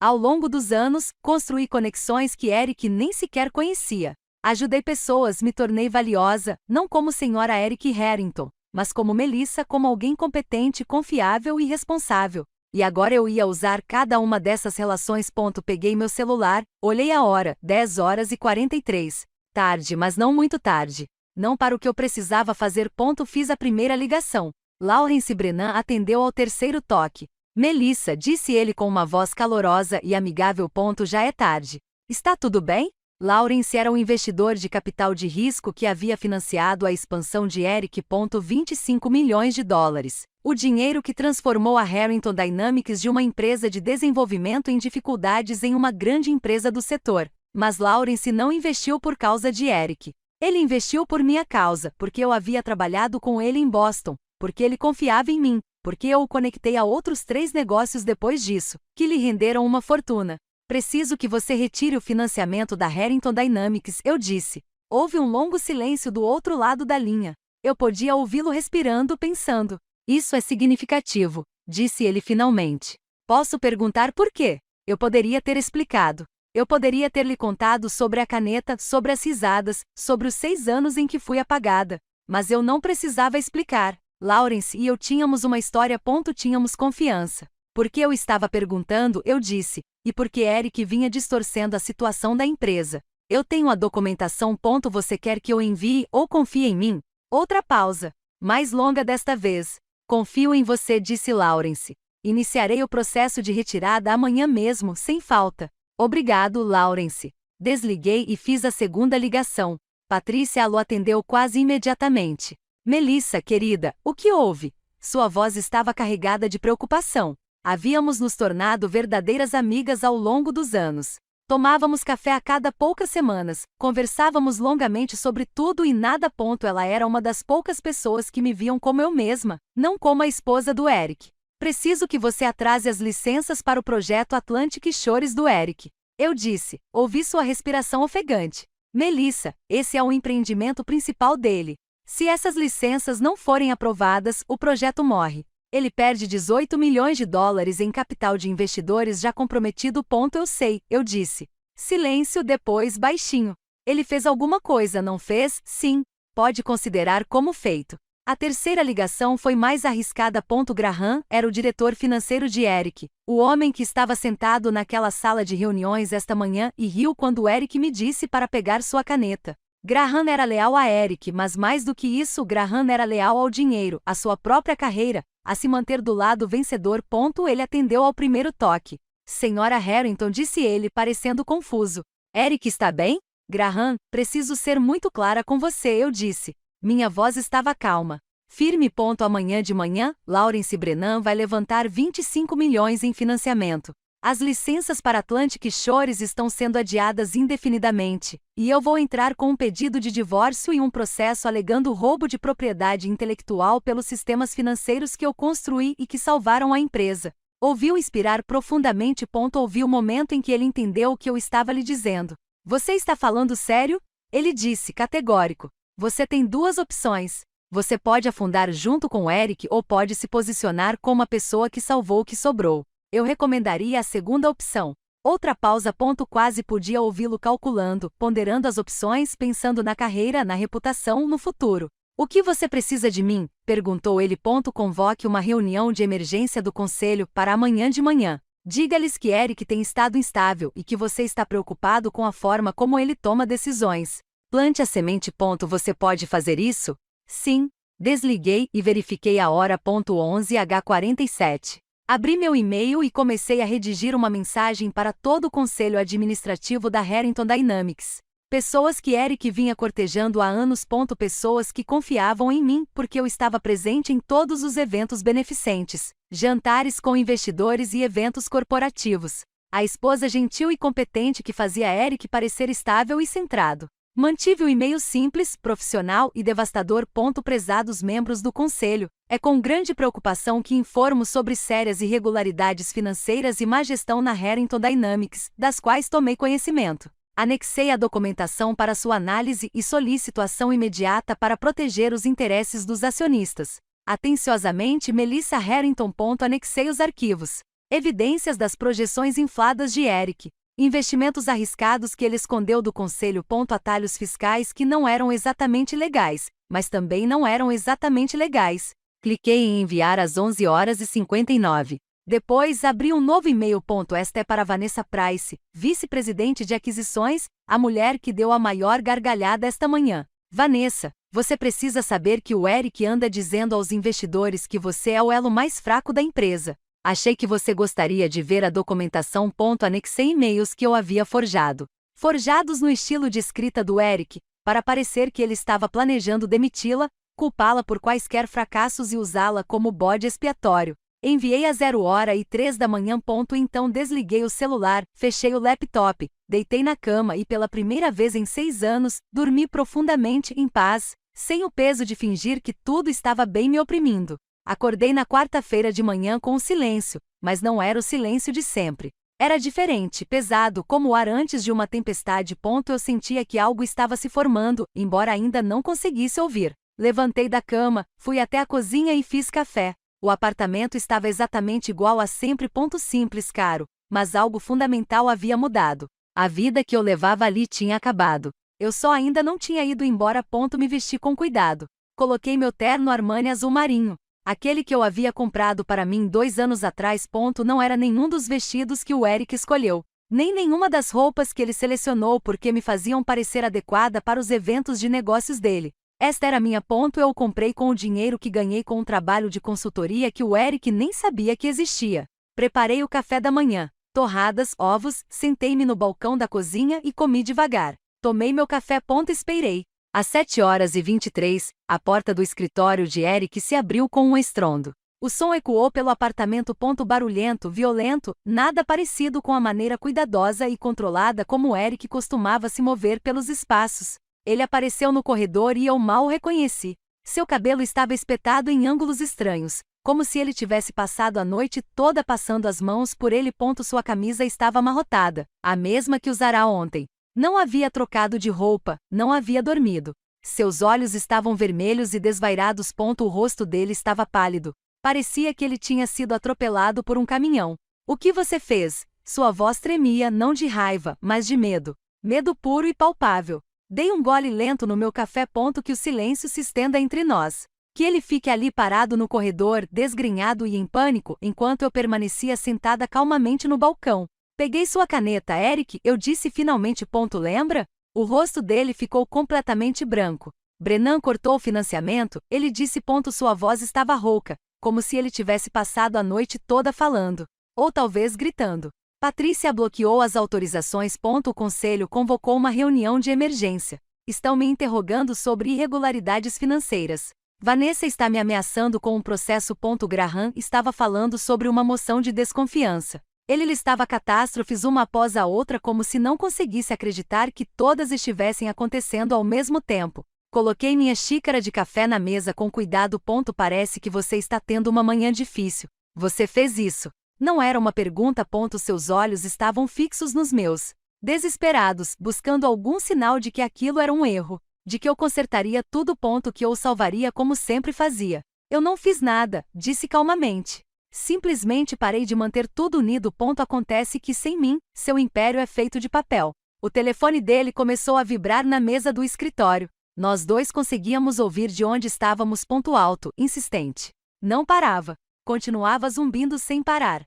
Ao longo dos anos, construí conexões que Eric nem sequer conhecia. Ajudei pessoas, me tornei valiosa, não como Sra. Eric Harrington, mas como Melissa, como alguém competente, confiável e responsável. E agora eu ia usar cada uma dessas relações. Peguei meu celular, olhei a hora, 10h43. Tarde, mas não muito tarde. Não para o que eu precisava fazer. Fiz a primeira ligação. Laurence Brennan atendeu ao terceiro toque. Melissa, disse ele com uma voz calorosa e amigável. Já é tarde. Está tudo bem? Laurence era um investidor de capital de risco que havia financiado a expansão de Eric. 25 milhões de dólares. O dinheiro que transformou a Harrington Dynamics de uma empresa de desenvolvimento em dificuldades em uma grande empresa do setor. Mas Laurence não investiu por causa de Eric. Ele investiu por minha causa, porque eu havia trabalhado com ele em Boston, porque ele confiava em mim, porque eu o conectei a outros 3 negócios depois disso, que lhe renderam uma fortuna. Preciso que você retire o financiamento da Harrington Dynamics, eu disse. Houve um longo silêncio do outro lado da linha. Eu podia ouvi-lo respirando, pensando. Isso é significativo, disse ele finalmente. Posso perguntar por quê? Eu poderia ter explicado. Eu poderia ter lhe contado sobre a caneta, sobre as risadas, sobre os 6 anos em que fui apagada. Mas eu não precisava explicar. Laurence e eu tínhamos uma história. Tínhamos confiança. Porque eu estava perguntando, eu disse, e porque Eric vinha distorcendo a situação da empresa. Eu tenho a documentação. Você quer que eu envie ou confie em mim? Outra pausa. Mais longa desta vez. Confio em você, disse Laurence. Iniciarei o processo de retirada amanhã mesmo, sem falta. Obrigado, Laurence. Desliguei e fiz a segunda ligação. Patrícia o atendeu quase imediatamente. Melissa, querida, o que houve? Sua voz estava carregada de preocupação. Havíamos nos tornado verdadeiras amigas ao longo dos anos. Tomávamos café a cada poucas semanas, conversávamos longamente sobre tudo e nada. Ela era uma das poucas pessoas que me viam como eu mesma, não como a esposa do Eric. Preciso que você atrase as licenças para o projeto Atlantic Shores do Eric. Eu disse, ouvi sua respiração ofegante. Melissa, esse é o empreendimento principal dele. Se essas licenças não forem aprovadas, o projeto morre. Ele perde 18 milhões de dólares em capital de investidores já comprometido. Eu sei, eu disse. Silêncio, depois baixinho. Ele fez alguma coisa, não fez? Sim. Pode considerar como feito. A terceira ligação foi mais arriscada. Graham era o diretor financeiro de Eric, o homem que estava sentado naquela sala de reuniões esta manhã e riu quando Eric me disse para pegar sua caneta. Graham era leal a Eric, mas mais do que isso, Graham era leal ao dinheiro, à sua própria carreira, a se manter do lado vencedor. Ele atendeu ao primeiro toque. Senhora Harrington, disse ele, parecendo confuso. Eric está bem? Graham, preciso ser muito clara com você, eu disse. Minha voz estava calma. Firme. Amanhã de manhã, Lawrence Brennan vai levantar 25 milhões em financiamento. As licenças para Atlantic Shores estão sendo adiadas indefinidamente, e eu vou entrar com um pedido de divórcio e um processo alegando roubo de propriedade intelectual pelos sistemas financeiros que eu construí e que salvaram a empresa. Ouviu inspirar profundamente. Ouvi o momento em que ele entendeu o que eu estava lhe dizendo. Você está falando sério? Ele disse, categórico. Você tem duas opções. Você pode afundar junto com Eric ou pode se posicionar como a pessoa que salvou o que sobrou. Eu recomendaria a segunda opção. Outra pausa. Quase podia ouvi-lo calculando, ponderando as opções, pensando na carreira, na reputação, no futuro. O que você precisa de mim? Perguntou ele. Convoque uma reunião de emergência do conselho para amanhã de manhã. Diga-lhes que Eric tem estado instável e que você está preocupado com a forma como ele toma decisões. Plante a semente. Você pode fazer isso? Sim. Desliguei e verifiquei a hora. 11h47. Abri meu e-mail e comecei a redigir uma mensagem para todo o conselho administrativo da Harrington Dynamics. Pessoas que Eric vinha cortejando há anos. Pessoas que confiavam em mim porque eu estava presente em todos os eventos beneficentes, jantares com investidores e eventos corporativos. A esposa gentil e competente que fazia Eric parecer estável e centrado. Mantive o e-mail simples, profissional e devastador. Prezados membros do conselho, é com grande preocupação que informo sobre sérias irregularidades financeiras e má gestão na Harrington Dynamics, das quais tomei conhecimento. Anexei a documentação para sua análise e solicito ação imediata para proteger os interesses dos acionistas. Atenciosamente, Melissa Harrington. Anexei os arquivos. Evidências das projeções infladas de Eric. Investimentos arriscados que ele escondeu do conselho. Atalhos fiscais que não eram exatamente legais, mas também não eram exatamente legais. Cliquei em enviar às 11h59. Depois, abri um novo e-mail. Esta é para Vanessa Price, vice-presidente de aquisições, a mulher que deu a maior gargalhada esta manhã. Vanessa, você precisa saber que o Eric anda dizendo aos investidores que você é o elo mais fraco da empresa. Achei que você gostaria de ver a documentação. Anexei e-mails que eu havia forjado. Forjados no estilo de escrita do Eric, para parecer que ele estava planejando demiti-la, culpá-la por quaisquer fracassos e usá-la como bode expiatório. Enviei às 0h03 da manhã. Então desliguei o celular, fechei o laptop, deitei na cama e pela primeira vez em 6 anos, dormi profundamente em paz, sem o peso de fingir que tudo estava bem me oprimindo. Acordei na quarta-feira de manhã com o silêncio, mas não era o silêncio de sempre. Era diferente, pesado, como o ar antes de uma tempestade. Eu sentia que algo estava se formando, embora ainda não conseguisse ouvir. Levantei da cama, fui até a cozinha e fiz café. O apartamento estava exatamente igual a sempre. Simples, caro, mas algo fundamental havia mudado. A vida que eu levava ali tinha acabado. Eu só ainda não tinha ido embora. Me vesti com cuidado. Coloquei meu terno Armani azul marinho. Aquele que eu havia comprado para mim 2 anos atrás. Não era nenhum dos vestidos que o Eric escolheu, nem nenhuma das roupas que ele selecionou porque me faziam parecer adequada para os eventos de negócios dele. Esta era minha. Eu o comprei com o dinheiro que ganhei com um trabalho de consultoria que o Eric nem sabia que existia. Preparei o café da manhã, torradas, ovos, sentei-me no balcão da cozinha e comi devagar. Tomei meu café. Esperei. Às 7h23, a porta do escritório de Eric se abriu com um estrondo. O som ecoou pelo apartamento. Barulhento, violento, nada parecido com a maneira cuidadosa e controlada como Eric costumava se mover pelos espaços. Ele apareceu no corredor e eu mal o reconheci. Seu cabelo estava espetado em ângulos estranhos, como se ele tivesse passado a noite toda passando as mãos por ele. Sua camisa estava amarrotada, a mesma que usara ontem. Não havia trocado de roupa, não havia dormido. Seus olhos estavam vermelhos e desvairados. O rosto dele estava pálido. Parecia que ele tinha sido atropelado por um caminhão. O que você fez? Sua voz tremia, não de raiva, mas de medo. Medo puro e palpável. Dei um gole lento no meu café. Que o silêncio se estenda entre nós. Que ele fique ali parado no corredor, desgrenhado e em pânico, enquanto eu permanecia sentada calmamente no balcão. Peguei sua caneta, Eric, eu disse finalmente. Lembra? O rosto dele ficou completamente branco. Brennan cortou o financiamento, ele disse. Sua voz estava rouca, como se ele tivesse passado a noite toda falando. Ou talvez gritando. Patrícia bloqueou as autorizações. O conselho convocou uma reunião de emergência. Estão me interrogando sobre irregularidades financeiras. Vanessa está me ameaçando com um processo. Graham estava falando sobre uma moção de desconfiança. Ele listava catástrofes uma após a outra como se não conseguisse acreditar que todas estivessem acontecendo ao mesmo tempo. Coloquei minha xícara de café na mesa com cuidado. Parece que você está tendo uma manhã difícil. Você fez isso. Não era uma pergunta. Seus olhos estavam fixos nos meus. Desesperados, buscando algum sinal de que aquilo era um erro. De que eu consertaria tudo. Que eu o salvaria como sempre fazia. Eu não fiz nada, disse calmamente. Simplesmente parei de manter tudo unido. Acontece que sem mim, seu império é feito de papel. O telefone dele começou a vibrar na mesa do escritório. Nós dois conseguíamos ouvir de onde estávamos. Alto, insistente. Não parava. Continuava zumbindo sem parar.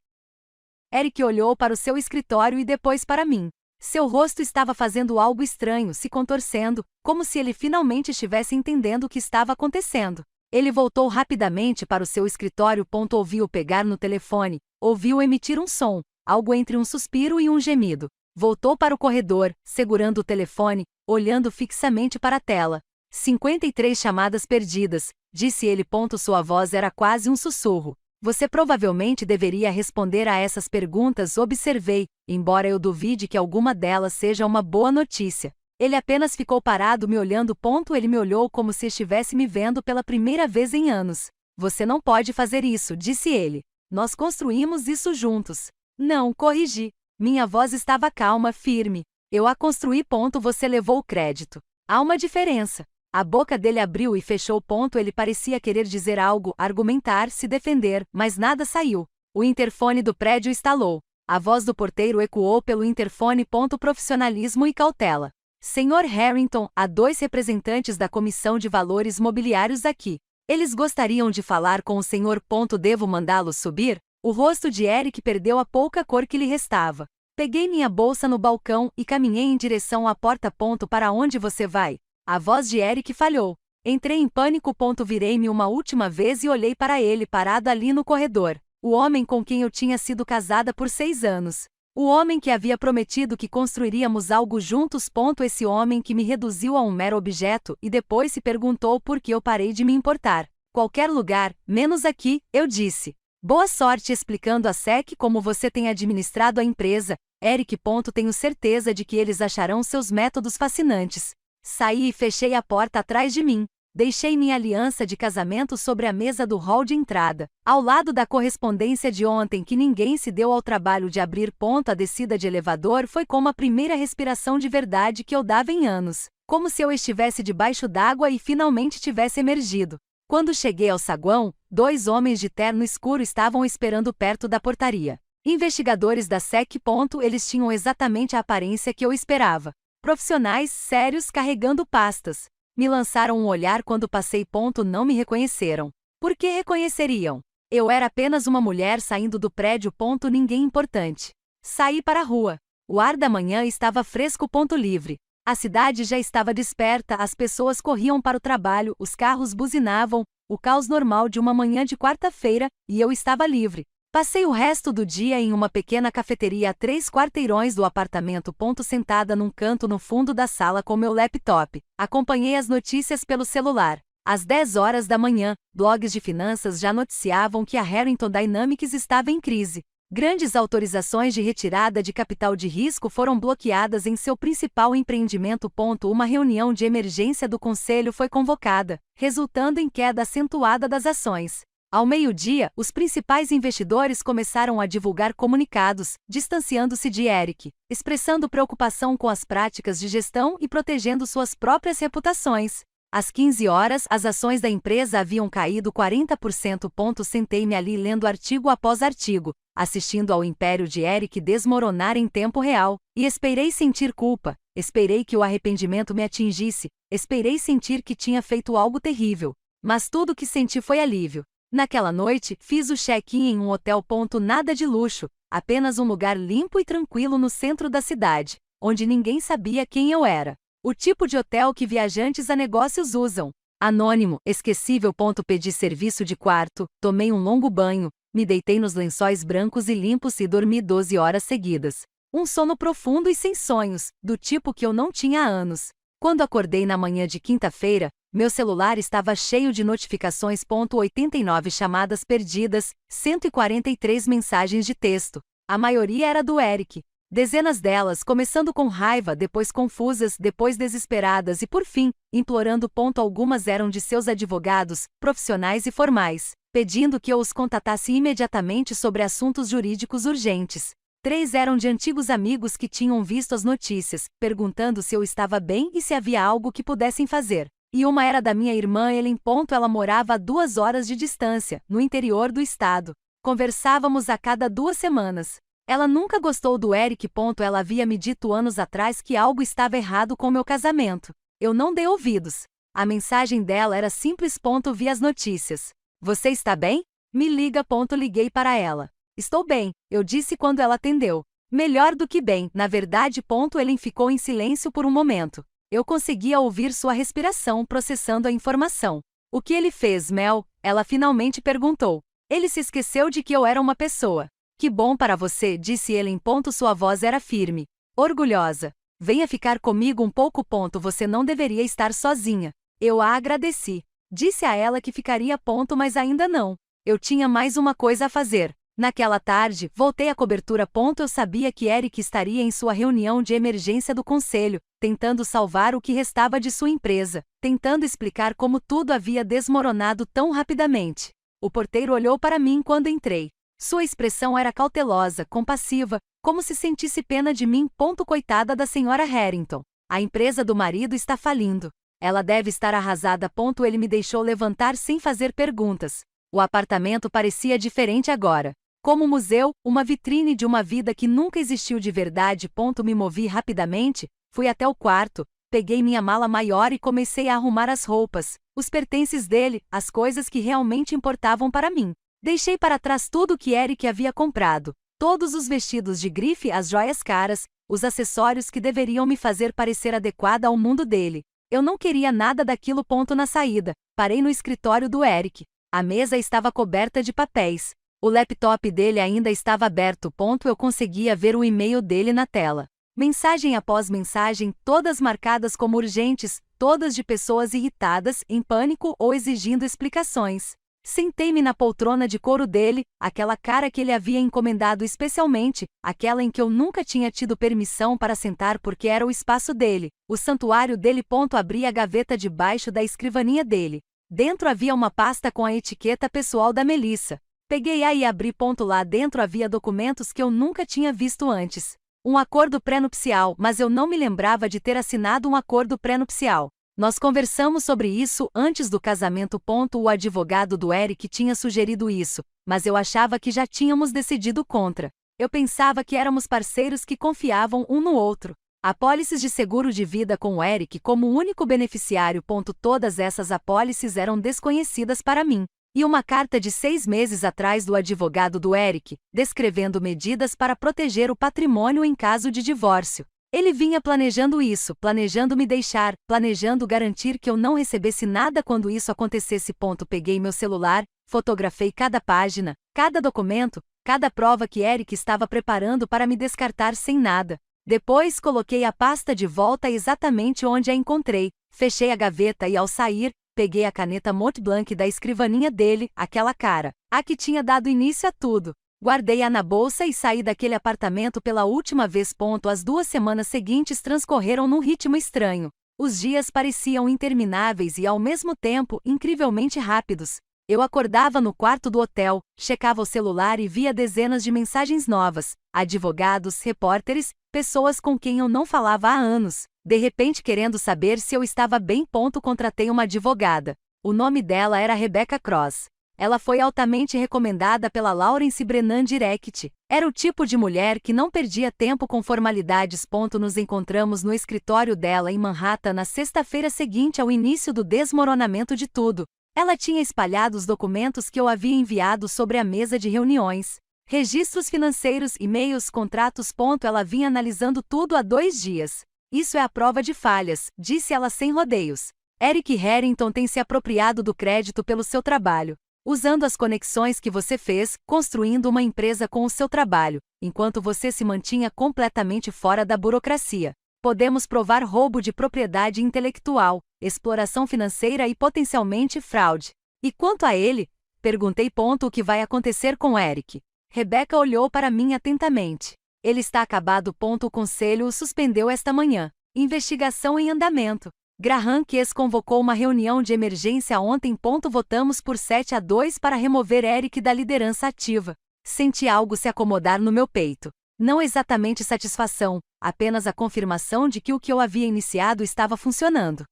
Eric olhou para o seu escritório e depois para mim. Seu rosto estava fazendo algo estranho, se contorcendo, como se ele finalmente estivesse entendendo o que estava acontecendo. Ele voltou rapidamente para o seu escritório. Ouviu pegar no telefone, ouviu emitir um som, algo entre um suspiro e um gemido. Voltou para o corredor, segurando o telefone, olhando fixamente para a tela. 53 chamadas perdidas, disse ele. Sua voz era quase um sussurro. Você provavelmente deveria responder a essas perguntas. Observei, embora eu duvide que alguma delas seja uma boa notícia. Ele apenas ficou parado me olhando. Ele me olhou como se estivesse me vendo pela primeira vez em anos. Você não pode fazer isso, disse ele. Nós construímos isso juntos. Não, corrigi. Minha voz estava calma, firme. Eu a construí. Você levou o crédito. Há uma diferença. A boca dele abriu e fechou. Ele parecia querer dizer algo, argumentar, se defender, mas nada saiu. O interfone do prédio estalou. A voz do porteiro ecoou pelo interfone. Profissionalismo e cautela. Senhor Harrington, há 2 representantes da Comissão de Valores Mobiliários aqui. Eles gostariam de falar com o senhor. Devo mandá-los subir? O rosto de Eric perdeu a pouca cor que lhe restava. Peguei minha bolsa no balcão e caminhei em direção à porta. Para onde você vai? A voz de Eric falhou. Entrei em pânico. Virei-me uma última vez e olhei para ele parado ali no corredor. O homem com quem eu tinha sido casada por 6 anos. O homem que havia prometido que construiríamos algo juntos. Esse homem que me reduziu a um mero objeto e depois se perguntou por que eu parei de me importar. Qualquer lugar, menos aqui, eu disse. Boa sorte explicando a SEC como você tem administrado a empresa, Eric. Tenho certeza de que eles acharão seus métodos fascinantes. Saí e fechei a porta atrás de mim. Deixei minha aliança de casamento sobre a mesa do hall de entrada, ao lado da correspondência de ontem que ninguém se deu ao trabalho de abrir. A descida de elevador foi como a primeira respiração de verdade que eu dava em anos, como se eu estivesse debaixo d'água e finalmente tivesse emergido. Quando cheguei ao saguão, 2 homens de terno escuro estavam esperando perto da portaria. Investigadores da SEC. Eles tinham exatamente a aparência que eu esperava. Profissionais, sérios, carregando pastas. Me lançaram um olhar quando passei. Não me reconheceram. Por que reconheceriam? Eu era apenas uma mulher saindo do prédio. Ninguém importante. Saí para a rua. O ar da manhã estava fresco. Livre. A cidade já estava desperta, as pessoas corriam para o trabalho, os carros buzinavam, o caos normal de uma manhã de quarta-feira, e eu estava livre. Passei o resto do dia em uma pequena cafeteria a 3 quarteirões do apartamento. Sentada num canto no fundo da sala com meu laptop. Acompanhei as notícias pelo celular. Às 10 horas da manhã, blogs de finanças já noticiavam que a Harrington Dynamics estava em crise. Grandes autorizações de retirada de capital de risco foram bloqueadas em seu principal empreendimento. Uma reunião de emergência do conselho foi convocada, resultando em queda acentuada das ações. Ao meio-dia, os principais investidores começaram a divulgar comunicados, distanciando-se de Eric, expressando preocupação com as práticas de gestão e protegendo suas próprias reputações. Às 15 horas, as ações da empresa haviam caído 40%. Sentei-me ali lendo artigo após artigo, assistindo ao império de Eric desmoronar em tempo real, e esperei sentir culpa, esperei que o arrependimento me atingisse, esperei sentir que tinha feito algo terrível. Mas tudo que senti foi alívio. Naquela noite, fiz o check-in em um hotel. Nada de luxo, apenas um lugar limpo e tranquilo no centro da cidade, onde ninguém sabia quem eu era. O tipo de hotel que viajantes a negócios usam. Anônimo, esquecível. Pedi serviço de quarto, tomei um longo banho, me deitei nos lençóis brancos e limpos e dormi 12 horas seguidas. Um sono profundo e sem sonhos, do tipo que eu não tinha há anos. Quando acordei na manhã de quinta-feira, meu celular estava cheio de notificações. 89 chamadas perdidas, 143 mensagens de texto. A maioria era do Eric. Dezenas delas, começando com raiva, depois confusas, depois desesperadas e, por fim, implorando. Algumas eram de seus advogados, profissionais e formais, pedindo que eu os contatasse imediatamente sobre assuntos jurídicos urgentes. 3 eram de antigos amigos que tinham visto as notícias, perguntando se eu estava bem e se havia algo que pudessem fazer. E uma era da minha irmã Ellen. Ela morava a 2 horas de distância, no interior do estado. Conversávamos a cada 2 semanas. Ela nunca gostou do Eric. Ela havia me dito anos atrás que algo estava errado com meu casamento. Eu não dei ouvidos. A mensagem dela era simples. Vi as notícias. Você está bem? Me liga. Liguei para ela. Estou bem, eu disse quando ela atendeu. Melhor do que bem, na verdade. Ellen ficou em silêncio por um momento. Eu conseguia ouvir sua respiração processando a informação. O que ele fez, Mel? Ela finalmente perguntou. Ele se esqueceu de que eu era uma pessoa. Que bom para você, disse Ellen. Sua voz era firme, orgulhosa. Venha ficar comigo um pouco. Você não deveria estar sozinha. Eu a agradeci. Disse a ela que ficaria. Mas ainda não. Eu tinha mais uma coisa a fazer. Naquela tarde, voltei à cobertura. Eu sabia que Eric estaria em sua reunião de emergência do conselho, tentando salvar o que restava de sua empresa, tentando explicar como tudo havia desmoronado tão rapidamente. O porteiro olhou para mim quando entrei. Sua expressão era cautelosa, compassiva, como se sentisse pena de mim. Coitada da senhora Harrington. A empresa do marido está falindo. Ela deve estar arrasada. Ele me deixou levantar sem fazer perguntas. O apartamento parecia diferente agora. Como museu, uma vitrine de uma vida que nunca existiu de verdade. Me movi rapidamente, fui até o quarto, peguei minha mala maior e comecei a arrumar as roupas, os pertences dele, as coisas que realmente importavam para mim. Deixei para trás tudo o que Eric havia comprado, todos os vestidos de grife, as joias caras, os acessórios que deveriam me fazer parecer adequada ao mundo dele. Eu não queria nada daquilo. Na saída, parei no escritório do Eric. A mesa estava coberta de papéis. O laptop dele ainda estava aberto. Eu conseguia ver o e-mail dele na tela. Mensagem após mensagem, todas marcadas como urgentes, todas de pessoas irritadas, em pânico ou exigindo explicações. Sentei-me na poltrona de couro dele, aquela cara que ele havia encomendado especialmente, aquela em que eu nunca tinha tido permissão para sentar porque era o espaço dele, o santuário dele. Abri a gaveta debaixo da escrivaninha dele. Dentro havia uma pasta com a etiqueta pessoal da Melissa. Peguei-a e abri. Lá dentro havia documentos que eu nunca tinha visto antes. Um acordo pré-nupcial, mas eu não me lembrava de ter assinado um acordo pré-nupcial. Nós conversamos sobre isso antes do casamento. O advogado do Eric tinha sugerido isso, mas eu achava que já tínhamos decidido contra. Eu pensava que éramos parceiros que confiavam um no outro. Apólices de seguro de vida com o Eric como único beneficiário. Todas essas apólices eram desconhecidas para mim. E uma carta de 6 meses atrás do advogado do Eric, descrevendo medidas para proteger o patrimônio em caso de divórcio. Ele vinha planejando isso, planejando me deixar, planejando garantir que eu não recebesse nada quando isso acontecesse. Peguei meu celular, fotografei cada página, cada documento, cada prova que Eric estava preparando para me descartar sem nada. Depois coloquei a pasta de volta exatamente onde a encontrei, fechei a gaveta e ao sair, peguei a caneta Mont Blanc da escrivaninha dele, aquela cara, a que tinha dado início a tudo. Guardei-a na bolsa e saí daquele apartamento pela última vez. As 2 semanas seguintes transcorreram num ritmo estranho. Os dias pareciam intermináveis e, ao mesmo tempo, incrivelmente rápidos. Eu acordava no quarto do hotel, checava o celular e via dezenas de mensagens novas, advogados, repórteres, pessoas com quem eu não falava há anos, de repente querendo saber se eu estava bem. Contratei uma advogada. O nome dela era Rebecca Cross. Ela foi altamente recomendada pela Lawrence Brennan Direct. Era o tipo de mulher que não perdia tempo com formalidades. Nos encontramos no escritório dela em Manhattan na sexta-feira seguinte ao início do desmoronamento de tudo. Ela tinha espalhado os documentos que eu havia enviado sobre a mesa de reuniões. Registros financeiros, e-mails, contratos. Ela vinha analisando tudo há 2 dias. Isso é a prova de falhas, disse ela sem rodeios. Eric Harrington tem se apropriado do crédito pelo seu trabalho, usando as conexões que você fez, construindo uma empresa com o seu trabalho, enquanto você se mantinha completamente fora da burocracia. Podemos provar roubo de propriedade intelectual, exploração financeira e potencialmente fraude. E quanto a ele? Perguntei. O que vai acontecer com Eric? Rebecca olhou para mim atentamente. Ele está acabado. O conselho o suspendeu esta manhã. Investigação em andamento. Graham Kess convocou uma reunião de emergência ontem. Votamos por 7-2 para remover Eric da liderança ativa. Senti algo se acomodar no meu peito. Não exatamente satisfação, apenas a confirmação de que o que eu havia iniciado estava funcionando.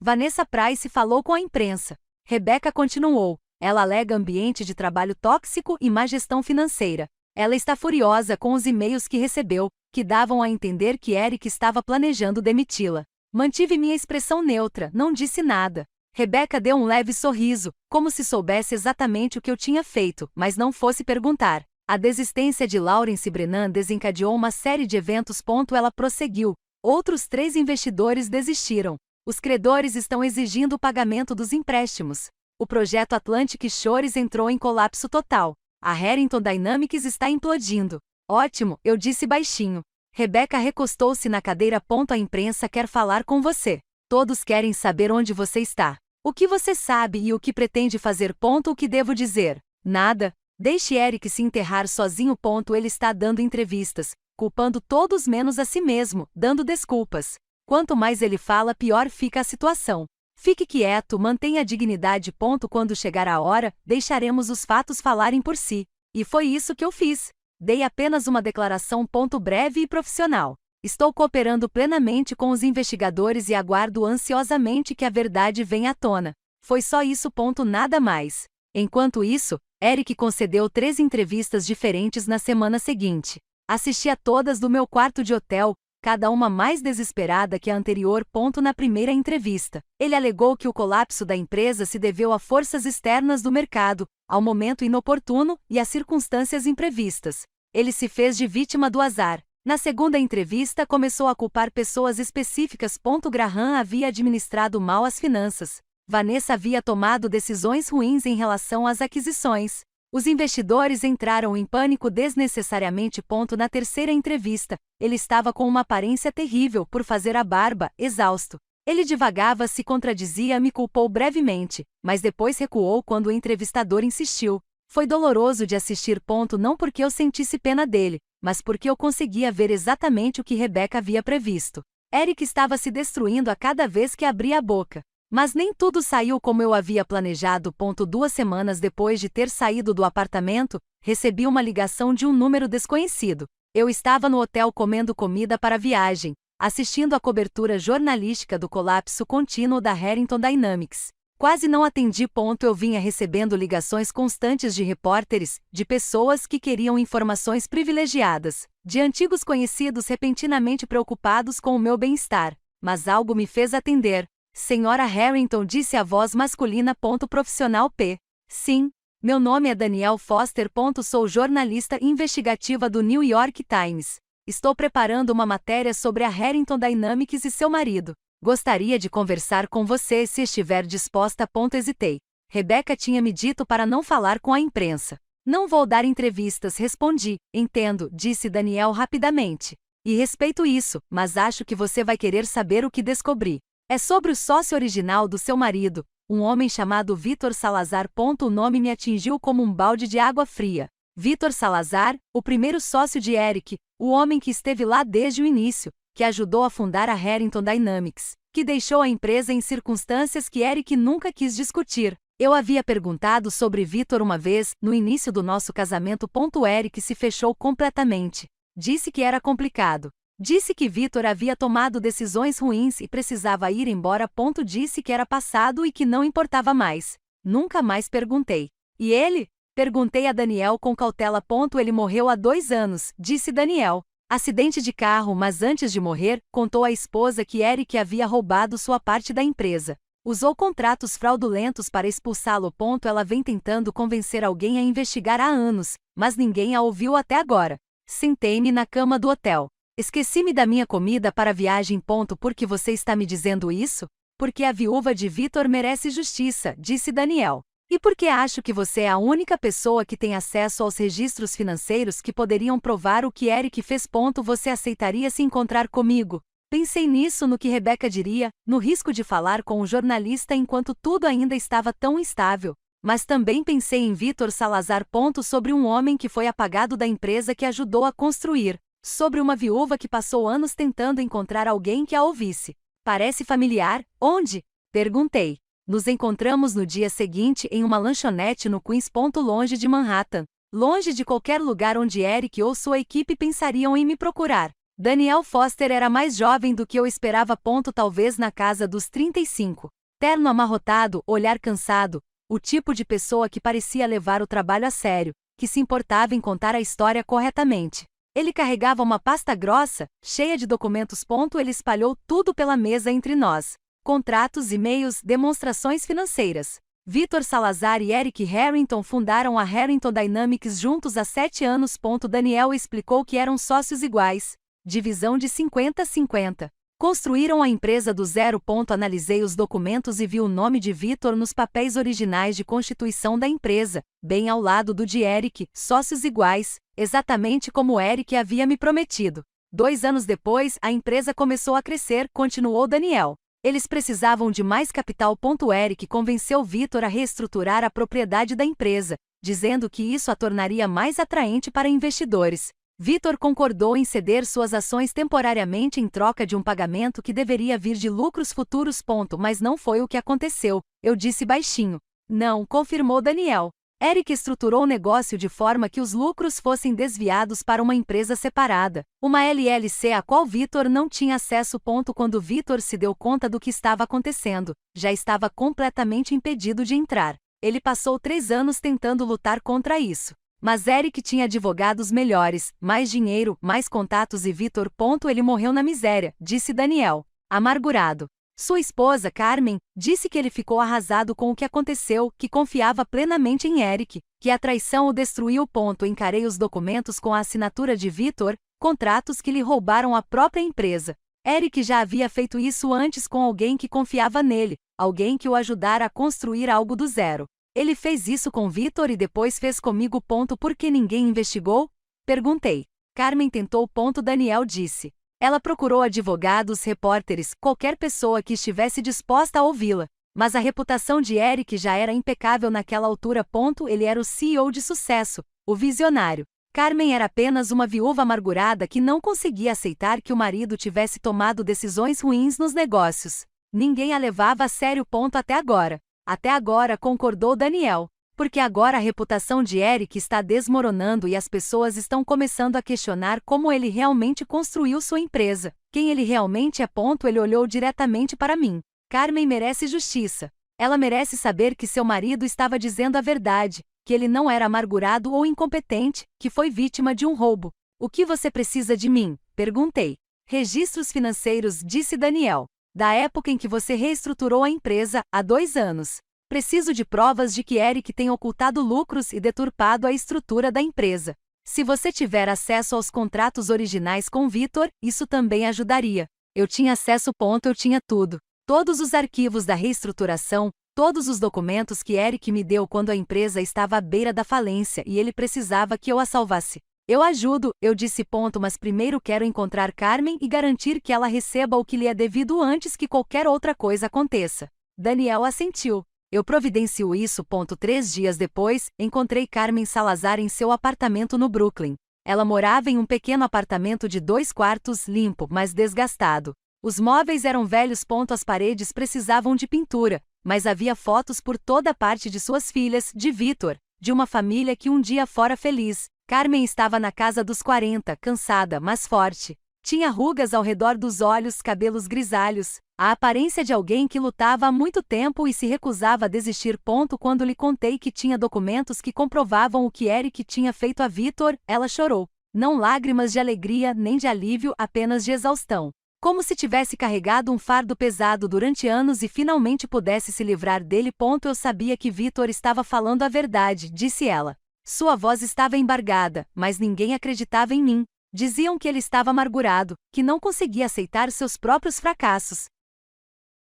Vanessa Price falou com a imprensa. Rebecca continuou. Ela alega ambiente de trabalho tóxico e má gestão financeira. Ela está furiosa com os e-mails que recebeu, que davam a entender que Eric estava planejando demiti-la. Mantive minha expressão neutra, não disse nada. Rebecca deu um leve sorriso, como se soubesse exatamente o que eu tinha feito, mas não fosse perguntar. A desistência de Lawrence Brennan desencadeou uma série de eventos. Ela prosseguiu. Outros 3 investidores desistiram. Os credores estão exigindo o pagamento dos empréstimos. O projeto Atlantic Shores entrou em colapso total. A Harrington Dynamics está implodindo. Ótimo, eu disse baixinho. Rebecca recostou-se na cadeira. A imprensa quer falar com você. Todos querem saber onde você está. O que você sabe e o que pretende fazer. O que devo dizer? Nada. Deixe Eric se enterrar sozinho. Ele está dando entrevistas, culpando todos menos a si mesmo, dando desculpas. Quanto mais ele fala, pior fica a situação. Fique quieto, mantenha a dignidade. Quando chegar a hora, deixaremos os fatos falarem por si. E foi isso que eu fiz. Dei apenas uma declaração. Breve e profissional. Estou cooperando plenamente com os investigadores e aguardo ansiosamente que a verdade venha à tona. Foi só isso. Nada mais. Enquanto isso, Eric concedeu 3 entrevistas diferentes na semana seguinte. Assisti a todas do meu quarto de hotel, cada uma mais desesperada que a anterior. Na primeira entrevista, ele alegou que o colapso da empresa se deveu a forças externas do mercado, ao momento inoportuno e a circunstâncias imprevistas. Ele se fez de vítima do azar. Na segunda entrevista, começou a culpar pessoas específicas. Graham havia administrado mal as finanças. Vanessa havia tomado decisões ruins em relação às aquisições. Os investidores entraram em pânico desnecessariamente. Na terceira entrevista, ele estava com uma aparência terrível por fazer a barba, exausto. Ele divagava, se contradizia, me culpou brevemente, mas depois recuou quando o entrevistador insistiu. Foi doloroso de assistir. Não porque eu sentisse pena dele, mas porque eu conseguia ver exatamente o que Rebecca havia previsto. Eric estava se destruindo a cada vez que abria a boca. Mas nem tudo saiu como eu havia planejado. 2 semanas depois de ter saído do apartamento, recebi uma ligação de um número desconhecido. Eu estava no hotel comendo comida para a viagem, assistindo à cobertura jornalística do colapso contínuo da Harrington Dynamics. Quase não atendi. Eu vinha recebendo ligações constantes de repórteres, de pessoas que queriam informações privilegiadas, de antigos conhecidos repentinamente preocupados com o meu bem-estar. Mas algo me fez atender. Senhora Harrington, disse a voz masculina. Profissional P. Sim. Meu nome é Danielle Foster. Sou jornalista investigativa do New York Times. Estou preparando uma matéria sobre a Harrington Dynamics e seu marido. Gostaria de conversar com você se estiver disposta. Hesitei. Rebecca tinha me dito para não falar com a imprensa. Não vou dar entrevistas, respondi. Entendo, disse Danielle rapidamente. E respeito isso, mas acho que você vai querer saber o que descobri. É sobre o sócio original do seu marido, um homem chamado Vítor Salazar. O nome me atingiu como um balde de água fria. Vítor Salazar, o primeiro sócio de Eric, o homem que esteve lá desde o início, que ajudou a fundar a Harrington Dynamics, que deixou a empresa em circunstâncias que Eric nunca quis discutir. Eu havia perguntado sobre Vítor uma vez, no início do nosso casamento. Eric se fechou completamente. Disse que era complicado. Disse que Vítor havia tomado decisões ruins e precisava ir embora. Disse que era passado e que não importava mais. Nunca mais perguntei. E ele? Perguntei a Danielle com cautela. Ele morreu há 2 anos, disse Danielle. Acidente de carro, mas antes de morrer, contou à esposa que Eric havia roubado sua parte da empresa. Usou contratos fraudulentos para expulsá-lo. Ela vem tentando convencer alguém a investigar há anos, mas ninguém a ouviu até agora. Sentei-me na cama do hotel. Esqueci-me da minha comida para a viagem. Por que você está me dizendo isso? Porque a viúva de Vitor merece justiça, disse Daniel. E porque acho que você é a única pessoa que tem acesso aos registros financeiros que poderiam provar o que Eric fez. Você aceitaria se encontrar comigo? Pensei nisso, no que Rebecca diria, no risco de falar com o jornalista enquanto tudo ainda estava tão instável. Mas também pensei em Vitor Salazar. Sobre um homem que foi apagado da empresa que ajudou a construir. Sobre uma viúva que passou anos tentando encontrar alguém que a ouvisse. Parece familiar? Onde? Perguntei. Nos encontramos no dia seguinte em uma lanchonete no Queens. Longe de Manhattan. Longe de qualquer lugar onde Eric ou sua equipe pensariam em me procurar. Daniel Foster era mais jovem do que eu esperava. Talvez na casa dos 35. Terno amarrotado, olhar cansado. O tipo de pessoa que parecia levar o trabalho a sério, que se importava em contar a história corretamente. Ele carregava uma pasta grossa, cheia de documentos. Ele espalhou tudo pela mesa entre nós. Contratos, e-mails, demonstrações financeiras. Vitor Salazar e Eric Harrington fundaram a Harrington Dynamics juntos há 7 anos. Daniel explicou que eram sócios iguais. Divisão de 50-50. Construíram a empresa do zero. Analisei os documentos e vi o nome de Vitor nos papéis originais de constituição da empresa, bem ao lado do de Eric, sócios iguais, exatamente como Eric havia me prometido. 2 anos depois, a empresa começou a crescer, continuou Daniel. Eles precisavam de mais capital. Eric convenceu Vitor a reestruturar a propriedade da empresa, dizendo que isso a tornaria mais atraente para investidores. Vitor concordou em ceder suas ações temporariamente em troca de um pagamento que deveria vir de lucros futuros. Mas não foi o que aconteceu, eu disse baixinho. Não, confirmou Daniel. Eric estruturou o negócio de forma que os lucros fossem desviados para uma empresa separada, uma LLC a qual Vitor não tinha acesso. Quando Vitor se deu conta do que estava acontecendo, já estava completamente impedido de entrar. Ele passou 3 anos tentando lutar contra isso. Mas Eric tinha advogados melhores, mais dinheiro, mais contatos e Vitor. Ele morreu na miséria, disse Daniel, amargurado. Sua esposa, Carmen, disse que ele ficou arrasado com o que aconteceu, que confiava plenamente em Eric, que a traição o destruiu. Encarei os documentos com a assinatura de Vitor, contratos que lhe roubaram a própria empresa. Eric já havia feito isso antes com alguém que confiava nele, alguém que o ajudara a construir algo do zero. Ele fez isso com Vitor e depois fez comigo. Por que ninguém investigou? Perguntei. Carmen tentou. Daniel disse. Ela procurou advogados, repórteres, qualquer pessoa que estivesse disposta a ouvi-la. Mas a reputação de Eric já era impecável naquela altura. Ele era o CEO de sucesso, o visionário. Carmen era apenas uma viúva amargurada que não conseguia aceitar que o marido tivesse tomado decisões ruins nos negócios. Ninguém a levava a sério. Até agora. Até agora, concordou Daniel. Porque agora a reputação de Eric está desmoronando e as pessoas estão começando a questionar como ele realmente construiu sua empresa. Quem ele realmente é. Ele olhou diretamente para mim. Carmen merece justiça. Ela merece saber que seu marido estava dizendo a verdade, que ele não era amargurado ou incompetente, que foi vítima de um roubo. O que você precisa de mim? Perguntei. Registros financeiros, disse Daniel. Da época em que você reestruturou a empresa, há 2 anos. Preciso de provas de que Eric tem ocultado lucros e deturpado a estrutura da empresa. Se você tiver acesso aos contratos originais com Vitor, isso também ajudaria. Eu tinha acesso. Eu tinha tudo. Todos os arquivos da reestruturação, todos os documentos que Eric me deu quando a empresa estava à beira da falência e ele precisava que eu a salvasse. Eu ajudo, eu disse. Mas primeiro quero encontrar Carmen e garantir que ela receba o que lhe é devido antes que qualquer outra coisa aconteça. Daniel assentiu. Eu providencio isso. 3 dias depois, encontrei Carmen Salazar em seu apartamento no Brooklyn. Ela morava em um pequeno apartamento de 2 quartos, limpo, mas desgastado. Os móveis eram velhos. As paredes precisavam de pintura, mas havia fotos por toda parte de suas filhas, de Vitor, de uma família que um dia fora feliz. Carmen estava na casa dos 40, cansada, mas forte. Tinha rugas ao redor dos olhos, cabelos grisalhos, a aparência de alguém que lutava há muito tempo e se recusava a desistir. Quando lhe contei que tinha documentos que comprovavam o que Eric tinha feito a Vitor, ela chorou. Não lágrimas de alegria nem de alívio, apenas de exaustão. Como se tivesse carregado um fardo pesado durante anos e finalmente pudesse se livrar dele. Eu sabia que Vitor estava falando a verdade, disse ela. Sua voz estava embargada, mas ninguém acreditava em mim. Diziam que ele estava amargurado, que não conseguia aceitar seus próprios fracassos.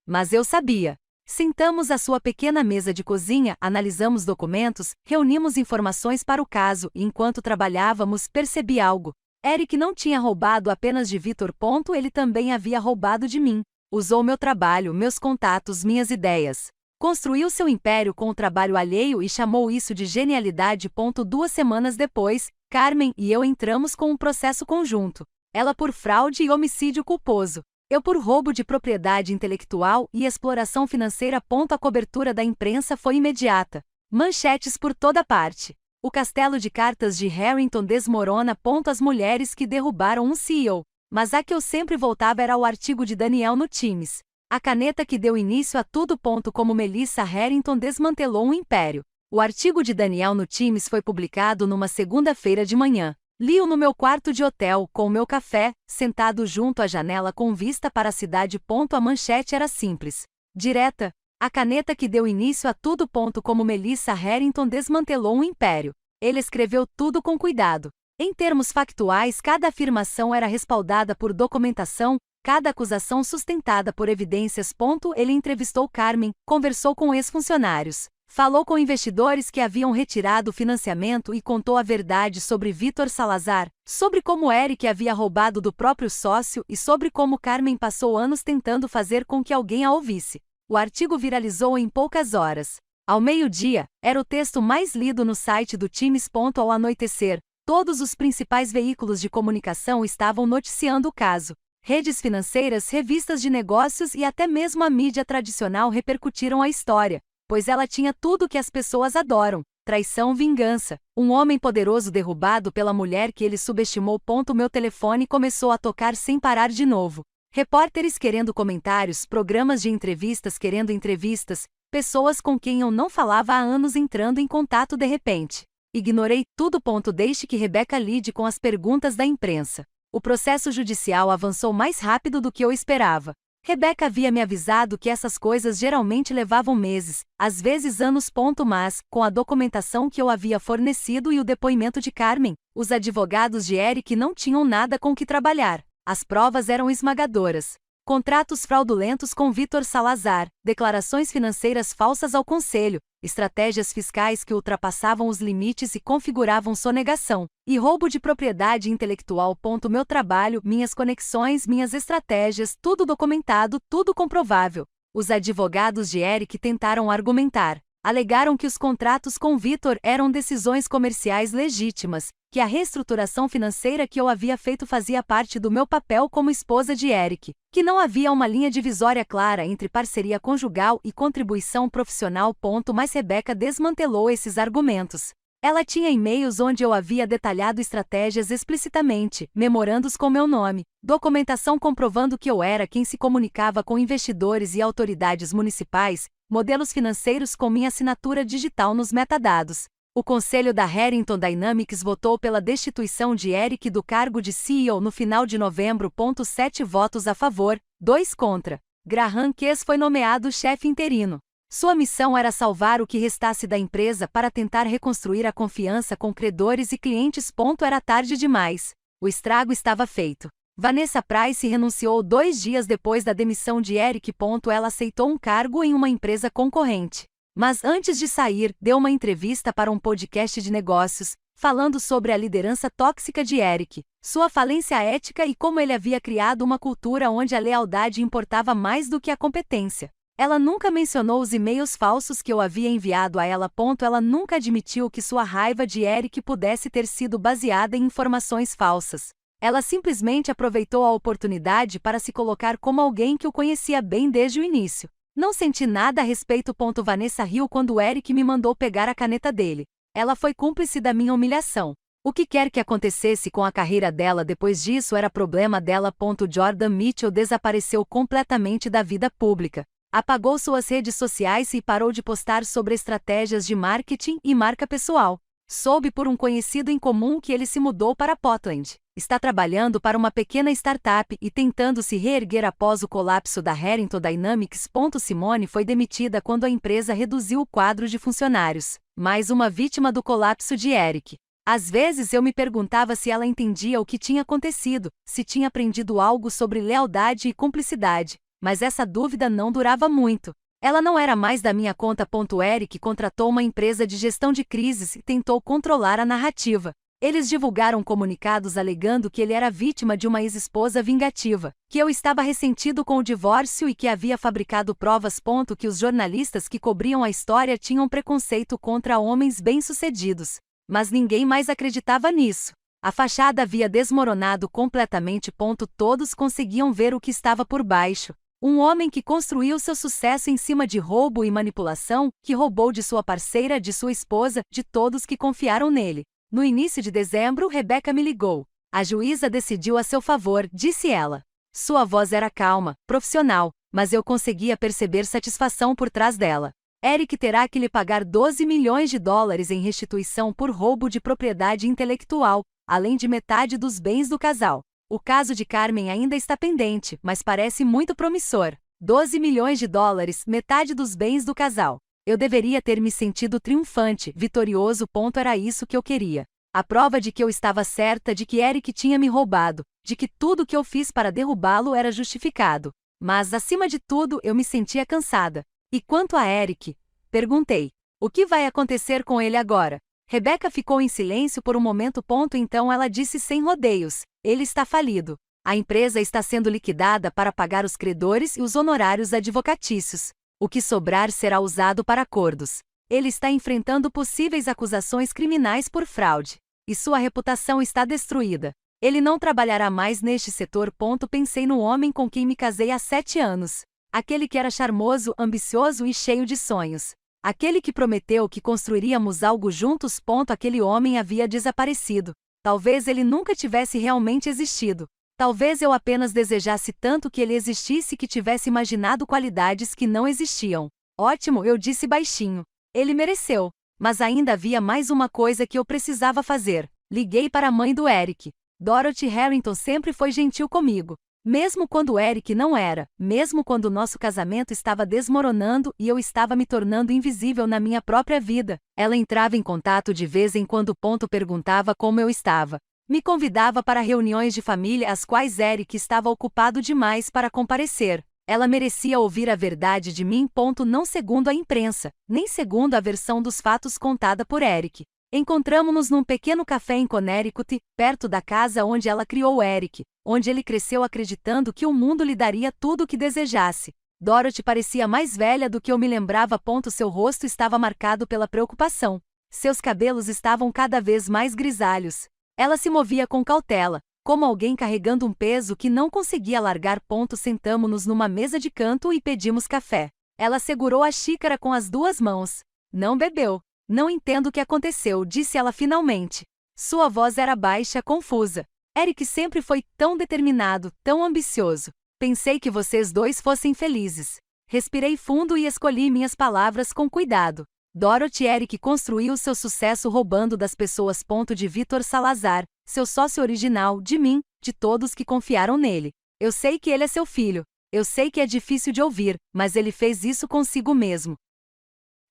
Mas eu sabia. Sentamos à sua pequena mesa de cozinha, analisamos documentos, reunimos informações para o caso e enquanto trabalhávamos percebi algo. Eric não tinha roubado apenas de Vitor. Ele também havia roubado de mim. Usou meu trabalho, meus contatos, minhas ideias. Construiu seu império com o trabalho alheio e chamou isso de genialidade. 2 semanas depois, Carmen e eu entramos com um processo conjunto. Ela por fraude e homicídio culposo. Eu por roubo de propriedade intelectual e exploração financeira. A cobertura da imprensa foi imediata. Manchetes por toda parte. O castelo de cartas de Harrington desmorona. As mulheres que derrubaram um CEO. Mas a que eu sempre voltava era o artigo de Daniel no Times. A caneta que deu início a tudo. Como Melissa Harrington desmantelou um império. O artigo de Daniel no Times foi publicado numa segunda-feira de manhã. Li-o no meu quarto de hotel, com o meu café, sentado junto à janela com vista para a cidade. A manchete era simples. Direta. A caneta que deu início a tudo. Como Melissa Harrington desmantelou um império. Ele escreveu tudo com cuidado. Em termos factuais, cada afirmação era respaldada por documentação, cada acusação sustentada por evidências. Ele entrevistou Carmen, conversou com ex-funcionários. Falou com investidores que haviam retirado o financiamento e contou a verdade sobre Vitor Salazar, sobre como Eric havia roubado do próprio sócio e sobre como Carmen passou anos tentando fazer com que alguém a ouvisse. O artigo viralizou em poucas horas. Ao meio-dia, era o texto mais lido no site do Times. Ao anoitecer, todos os principais veículos de comunicação estavam noticiando o caso. Redes financeiras, revistas de negócios e até mesmo a mídia tradicional repercutiram a história. Pois ela tinha tudo que as pessoas adoram: traição, vingança. Um homem poderoso derrubado pela mulher que ele subestimou. Meu telefone começou a tocar sem parar de novo. Repórteres querendo comentários, programas de entrevistas querendo entrevistas, pessoas com quem eu não falava há anos entrando em contato de repente. Ignorei tudo. Deixe que Rebecca lide com as perguntas da imprensa. O processo judicial avançou mais rápido do que eu esperava. Rebecca havia me avisado que essas coisas geralmente levavam meses, às vezes anos. Mas, com a documentação que eu havia fornecido e o depoimento de Carmen, os advogados de Eric não tinham nada com que trabalhar. As provas eram esmagadoras. Contratos fraudulentos com Vitor Salazar, declarações financeiras falsas ao conselho, estratégias fiscais que ultrapassavam os limites e configuravam sonegação, e roubo de propriedade intelectual. Meu trabalho, minhas conexões, minhas estratégias, tudo documentado, tudo comprovável. Os advogados de Eric tentaram argumentar. Alegaram que os contratos com Vitor eram decisões comerciais legítimas, que a reestruturação financeira que eu havia feito fazia parte do meu papel como esposa de Eric, que não havia uma linha divisória clara entre parceria conjugal e contribuição profissional. Mas Rebecca desmantelou esses argumentos. Ela tinha e-mails onde eu havia detalhado estratégias explicitamente, memorandos com meu nome, documentação comprovando que eu era quem se comunicava com investidores e autoridades municipais, modelos financeiros com minha assinatura digital nos metadados. O conselho da Harrington Dynamics votou pela destituição de Eric do cargo de CEO no final de novembro. 7 votos a favor, 2 contra. Graham Kess foi nomeado chefe interino. Sua missão era salvar o que restasse da empresa para tentar reconstruir a confiança com credores e clientes. Era tarde demais. O estrago estava feito. Vanessa Price renunciou 2 dias depois da demissão de Eric. Ela aceitou um cargo em uma empresa concorrente. Mas antes de sair, deu uma entrevista para um podcast de negócios, falando sobre a liderança tóxica de Eric, sua falência ética e como ele havia criado uma cultura onde a lealdade importava mais do que a competência. Ela nunca mencionou os e-mails falsos que eu havia enviado a ela. Ela nunca admitiu que sua raiva de Eric pudesse ter sido baseada em informações falsas. Ela simplesmente aproveitou a oportunidade para se colocar como alguém que o conhecia bem desde o início. Não senti nada a respeito. Vanessa riu quando Eric me mandou pegar a caneta dele. Ela foi cúmplice da minha humilhação. O que quer que acontecesse com a carreira dela depois disso era problema dela. Jordan Mitchell desapareceu completamente da vida pública. Apagou suas redes sociais e parou de postar sobre estratégias de marketing e marca pessoal. Soube por um conhecido em comum que ele se mudou para Portland. Está trabalhando para uma pequena startup e tentando se reerguer após o colapso da Harrington Dynamics. Simone foi demitida quando a empresa reduziu o quadro de funcionários. Mais uma vítima do colapso de Eric. Às vezes eu me perguntava se ela entendia o que tinha acontecido, se tinha aprendido algo sobre lealdade e cumplicidade, mas essa dúvida não durava muito. Ela não era mais da minha conta. Eric contratou uma empresa de gestão de crises e tentou controlar a narrativa. Eles divulgaram comunicados alegando que ele era vítima de uma ex-esposa vingativa, que eu estava ressentido com o divórcio e que havia fabricado provas. Que os jornalistas que cobriam a história tinham preconceito contra homens bem-sucedidos. Mas ninguém mais acreditava nisso. A fachada havia desmoronado completamente. Todos conseguiam ver o que estava por baixo. Um homem que construiu seu sucesso em cima de roubo e manipulação, que roubou de sua parceira, de sua esposa, de todos que confiaram nele. No início de dezembro, Rebecca me ligou. A juíza decidiu a seu favor, disse ela. Sua voz era calma, profissional, mas eu conseguia perceber satisfação por trás dela. Eric terá que lhe pagar 12 milhões de dólares em restituição por roubo de propriedade intelectual, além de metade dos bens do casal. O caso de Carmen ainda está pendente, mas parece muito promissor. 12 milhões de dólares, metade dos bens do casal. Eu deveria ter me sentido triunfante, vitorioso. Era isso que eu queria. A prova de que eu estava certa de que Eric tinha me roubado, de que tudo que eu fiz para derrubá-lo era justificado. Mas, acima de tudo, eu me sentia cansada. E quanto a Eric? Perguntei. O que vai acontecer com ele agora? Rebecca ficou em silêncio por um momento. Então ela disse sem rodeios. Ele está falido. A empresa está sendo liquidada para pagar os credores e os honorários advocatícios. O que sobrar será usado para acordos. Ele está enfrentando possíveis acusações criminais por fraude. E sua reputação está destruída. Ele não trabalhará mais neste setor. Pensei no homem com quem me casei há 7 anos. Aquele que era charmoso, ambicioso e cheio de sonhos. Aquele que prometeu que construiríamos algo juntos. Aquele homem havia desaparecido. Talvez ele nunca tivesse realmente existido. Talvez eu apenas desejasse tanto que ele existisse que tivesse imaginado qualidades que não existiam. Ótimo, eu disse baixinho. Ele mereceu. Mas ainda havia mais uma coisa que eu precisava fazer. Liguei para a mãe do Eric. Dorothy Harrington sempre foi gentil comigo. Mesmo quando Eric não era, mesmo quando nosso casamento estava desmoronando e eu estava me tornando invisível na minha própria vida, ela entrava em contato de vez em quando. Perguntava como eu estava. Me convidava para reuniões de família às quais Eric estava ocupado demais para comparecer. Ela merecia ouvir a verdade de mim. Não segundo a imprensa, nem segundo a versão dos fatos contada por Eric. Encontramo-nos num pequeno café em Connecticut, perto da casa onde ela criou Eric, onde ele cresceu acreditando que o mundo lhe daria tudo o que desejasse. Dorothy parecia mais velha do que eu me lembrava. Seu rosto estava marcado pela preocupação. Seus cabelos estavam cada vez mais grisalhos. Ela se movia com cautela, como alguém carregando um peso que não conseguia largar. Sentamo-nos numa mesa de canto e pedimos café. Ela segurou a xícara com as 2 mãos. Não bebeu. Não entendo o que aconteceu, disse ela finalmente. Sua voz era baixa, confusa. Eric sempre foi tão determinado, tão ambicioso. Pensei que vocês dois fossem felizes. Respirei fundo e escolhi minhas palavras com cuidado. Dorothy Eric construiu seu sucesso roubando das pessoas. De Vítor Salazar, seu sócio original, de mim, de todos que confiaram nele. Eu sei que ele é seu filho. Eu sei que é difícil de ouvir, mas ele fez isso consigo mesmo.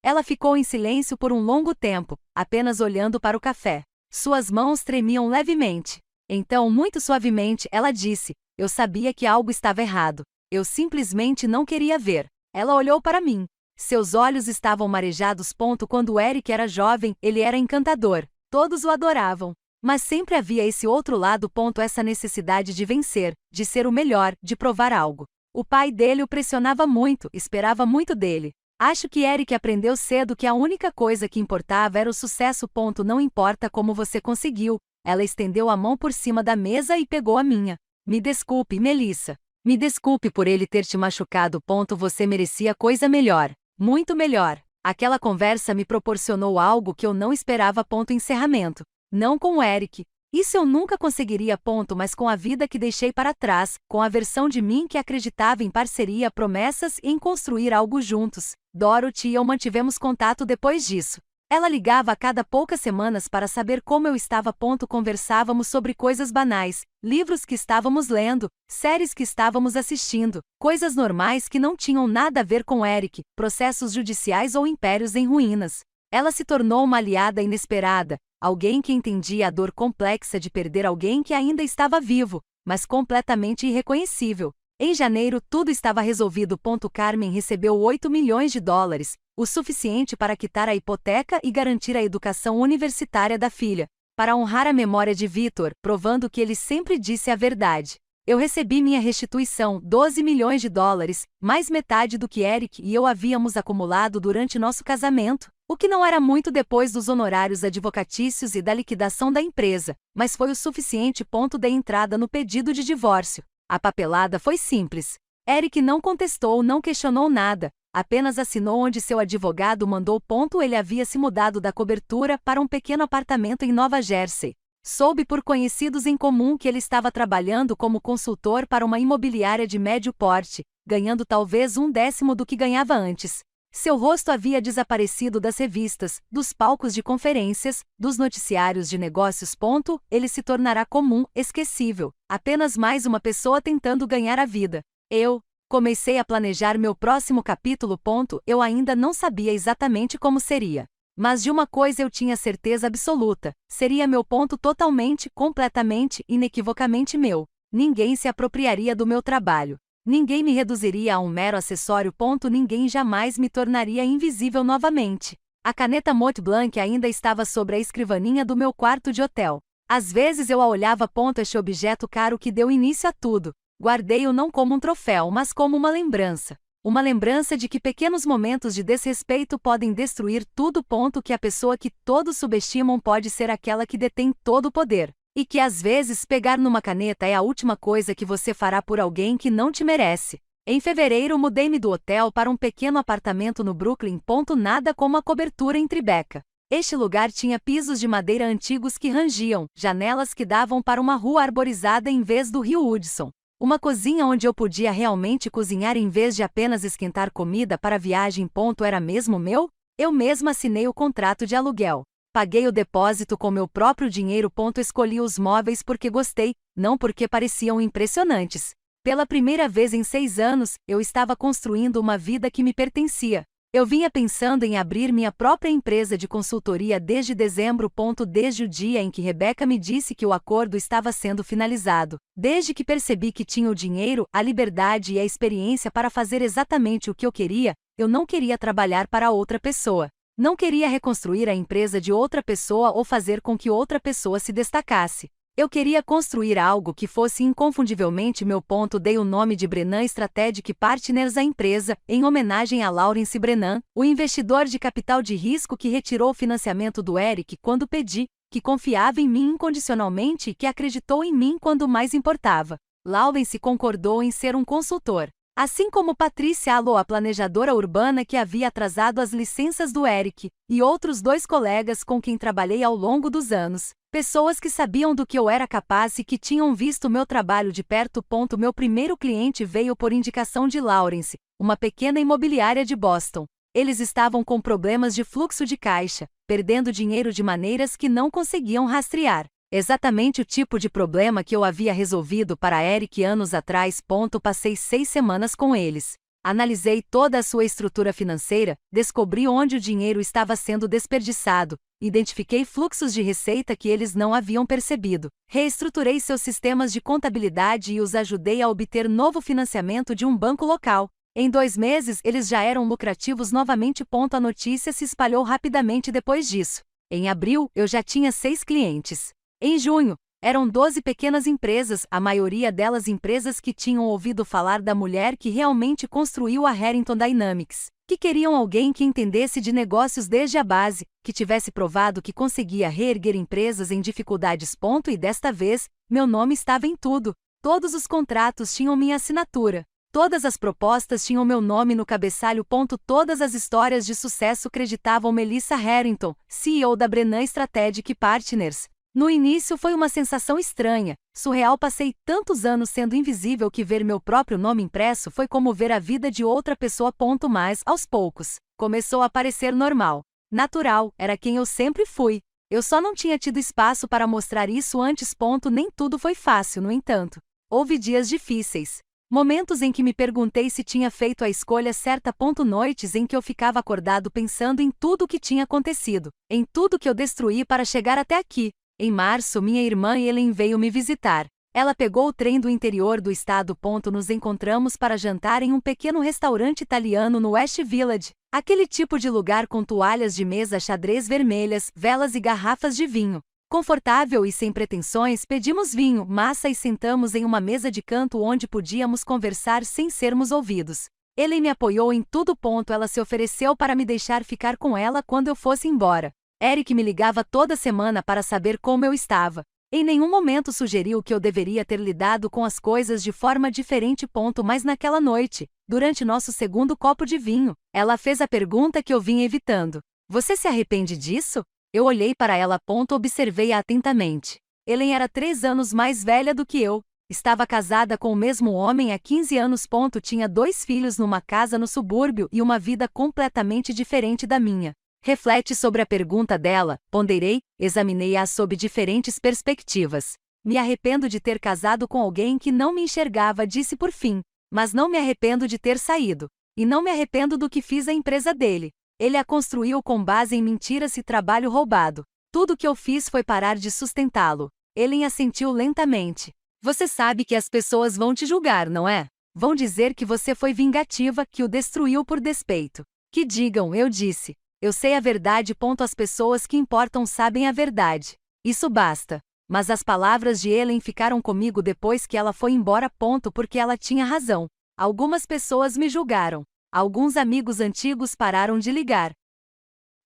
Ela ficou em silêncio por um longo tempo, apenas olhando para o café. Suas mãos tremiam levemente. Então, muito suavemente, ela disse: eu sabia que algo estava errado. Eu simplesmente não queria ver. Ela olhou para mim. Seus olhos estavam marejados. Quando Eric era jovem, ele era encantador. Todos o adoravam. Mas sempre havia esse outro lado. Essa necessidade de vencer, de ser o melhor, de provar algo. O pai dele o pressionava muito, esperava muito dele. Acho que Eric aprendeu cedo que a única coisa que importava era o sucesso. Não importa como você conseguiu. Ela estendeu a mão por cima da mesa e pegou a minha. Me desculpe, Melissa. Me desculpe por ele ter te machucado. Você merecia coisa melhor. Muito melhor. Aquela conversa me proporcionou algo que eu não esperava. Encerramento. Não com o Eric. Isso eu nunca conseguiria. Mas com a vida que deixei para trás, com a versão de mim que acreditava em parceria, promessas e em construir algo juntos. Dorothy e eu mantivemos contato depois disso. Ela ligava a cada poucas semanas para saber como eu estava. Conversávamos sobre coisas banais, livros que estávamos lendo, séries que estávamos assistindo, coisas normais que não tinham nada a ver com Eric, processos judiciais ou impérios em ruínas. Ela se tornou uma aliada inesperada, alguém que entendia a dor complexa de perder alguém que ainda estava vivo, mas completamente irreconhecível. Em janeiro tudo estava resolvido. Carmen recebeu $8 milhões, o suficiente para quitar a hipoteca e garantir a educação universitária da filha, para honrar a memória de Victor, provando que ele sempre disse a verdade. Eu recebi minha restituição, $12 milhões, mais metade do que Eric e eu havíamos acumulado durante nosso casamento, o que não era muito depois dos honorários advocatícios e da liquidação da empresa, mas foi o suficiente. De entrada no pedido de divórcio. A papelada foi simples. Eric não contestou, não questionou nada, apenas assinou onde seu advogado mandou. Ele havia se mudado da cobertura para um pequeno apartamento em Nova Jersey. Soube por conhecidos em comum que ele estava trabalhando como consultor para uma imobiliária de médio porte, ganhando talvez 1/10 do que ganhava antes. Seu rosto havia desaparecido das revistas, dos palcos de conferências, dos noticiários de negócios. Ele se tornará comum, esquecível, apenas mais uma pessoa tentando ganhar a vida. Eu comecei a planejar meu próximo capítulo. Eu ainda não sabia exatamente como seria. Mas de uma coisa eu tinha certeza absoluta: seria meu. Totalmente, completamente, inequivocamente meu. Ninguém se apropriaria do meu trabalho. Ninguém me reduziria a um mero acessório. Ninguém jamais me tornaria invisível novamente. A caneta Mont Blanc ainda estava sobre a escrivaninha do meu quarto de hotel. Às vezes eu a olhava. Este objeto caro que deu início a tudo. Guardei-o não como um troféu, mas como uma lembrança. Uma lembrança de que pequenos momentos de desrespeito podem destruir tudo. Que a pessoa que todos subestimam pode ser aquela que detém todo o poder. E que às vezes pegar numa caneta é a última coisa que você fará por alguém que não te merece. Em fevereiro mudei-me do hotel para um pequeno apartamento no Brooklyn. Nada como a cobertura em Tribeca. Este lugar tinha pisos de madeira antigos que rangiam, janelas que davam para uma rua arborizada em vez do rio Hudson. Uma cozinha onde eu podia realmente cozinhar em vez de apenas esquentar comida para a viagem. Era mesmo meu? Eu mesma assinei o contrato de aluguel. Paguei o depósito com meu próprio dinheiro. Escolhi os móveis porque gostei, não porque pareciam impressionantes. Pela primeira vez em 6 anos, eu estava construindo uma vida que me pertencia. Eu vinha pensando em abrir minha própria empresa de consultoria desde dezembro. Desde o dia em que Rebecca me disse que o acordo estava sendo finalizado. Desde que percebi que tinha o dinheiro, a liberdade e a experiência para fazer exatamente o que eu queria, eu não queria trabalhar para outra pessoa. Não queria reconstruir a empresa de outra pessoa ou fazer com que outra pessoa se destacasse. Eu queria construir algo que fosse inconfundivelmente meu. Dei o nome de Brennan Strategic Partners à empresa, em homenagem a Lawrence Brennan, o investidor de capital de risco que retirou o financiamento do Eric quando pedi, que confiava em mim incondicionalmente e que acreditou em mim quando mais importava. Lawrence concordou em ser um consultor. Assim como Patricia Allo, a planejadora urbana que havia atrasado as licenças do Eric, e outros 2 colegas com quem trabalhei ao longo dos anos. Pessoas que sabiam do que eu era capaz e que tinham visto meu trabalho de perto. Meu primeiro cliente veio por indicação de Lawrence, uma pequena imobiliária de Boston. Eles estavam com problemas de fluxo de caixa, perdendo dinheiro de maneiras que não conseguiam rastrear. Exatamente o tipo de problema que eu havia resolvido para Eric anos atrás. Passei 6 semanas com eles. Analisei toda a sua estrutura financeira, descobri onde o dinheiro estava sendo desperdiçado, identifiquei fluxos de receita que eles não haviam percebido, reestruturei seus sistemas de contabilidade e os ajudei a obter novo financiamento de um banco local. Em 2 meses eles já eram lucrativos novamente. A notícia se espalhou rapidamente depois disso. Em abril, eu já tinha 6 clientes. Em junho, eram 12 pequenas empresas, a maioria delas empresas que tinham ouvido falar da mulher que realmente construiu a Harrington Dynamics, que queriam alguém que entendesse de negócios desde a base, que tivesse provado que conseguia reerguer empresas em dificuldades. E desta vez, meu nome estava em tudo. Todos os contratos tinham minha assinatura. Todas as propostas tinham meu nome no cabeçalho. Todas as histórias de sucesso creditavam Melissa Harrington, CEO da Brennan Strategic Partners. No início foi uma sensação estranha, surreal. Passei tantos anos sendo invisível que ver meu próprio nome impresso foi como ver a vida de outra pessoa. Mas, aos poucos, começou a parecer normal. Natural, era quem eu sempre fui. Eu só não tinha tido espaço para mostrar isso antes. Nem tudo foi fácil, no entanto. Houve dias difíceis. Momentos em que me perguntei se tinha feito a escolha certa. Noites em que eu ficava acordado pensando em tudo o que tinha acontecido, em tudo que eu destruí para chegar até aqui. Em março, minha irmã Ellen veio me visitar. Ela pegou o trem do interior do estado. Nos encontramos para jantar em um pequeno restaurante italiano no West Village, aquele tipo de lugar com toalhas de mesa xadrez vermelhas, velas e garrafas de vinho. Confortável e sem pretensões, pedimos vinho, massa e sentamos em uma mesa de canto onde podíamos conversar sem sermos ouvidos. Ele me apoiou em tudo. Ela se ofereceu para me deixar ficar com ela quando eu fosse embora. Eric me ligava toda semana para saber como eu estava. Em nenhum momento sugeriu que eu deveria ter lidado com as coisas de forma diferente. Mas naquela noite, durante nosso segundo copo de vinho, ela fez a pergunta que eu vinha evitando. Você se arrepende disso? Eu olhei para ela. Observei-a atentamente. Ellen era 3 anos mais velha do que eu. Estava casada com o mesmo homem há 15 anos. Tinha 2 filhos numa casa no subúrbio e uma vida completamente diferente da minha. Reflete sobre a pergunta dela, ponderei, examinei-a sob diferentes perspectivas. Me arrependo de ter casado com alguém que não me enxergava, disse por fim. Mas não me arrependo de ter saído. E não me arrependo do que fiz à empresa dele. Ele a construiu com base em mentiras e trabalho roubado. Tudo que eu fiz foi parar de sustentá-lo. Ellen assentiu lentamente. Você sabe que as pessoas vão te julgar, não é? Vão dizer que você foi vingativa, que o destruiu por despeito. Que digam, eu disse. Eu sei a verdade. As pessoas que importam sabem a verdade. Isso basta. Mas as palavras de Ellen ficaram comigo depois que ela foi embora. Porque ela tinha razão. Algumas pessoas me julgaram. Alguns amigos antigos pararam de ligar.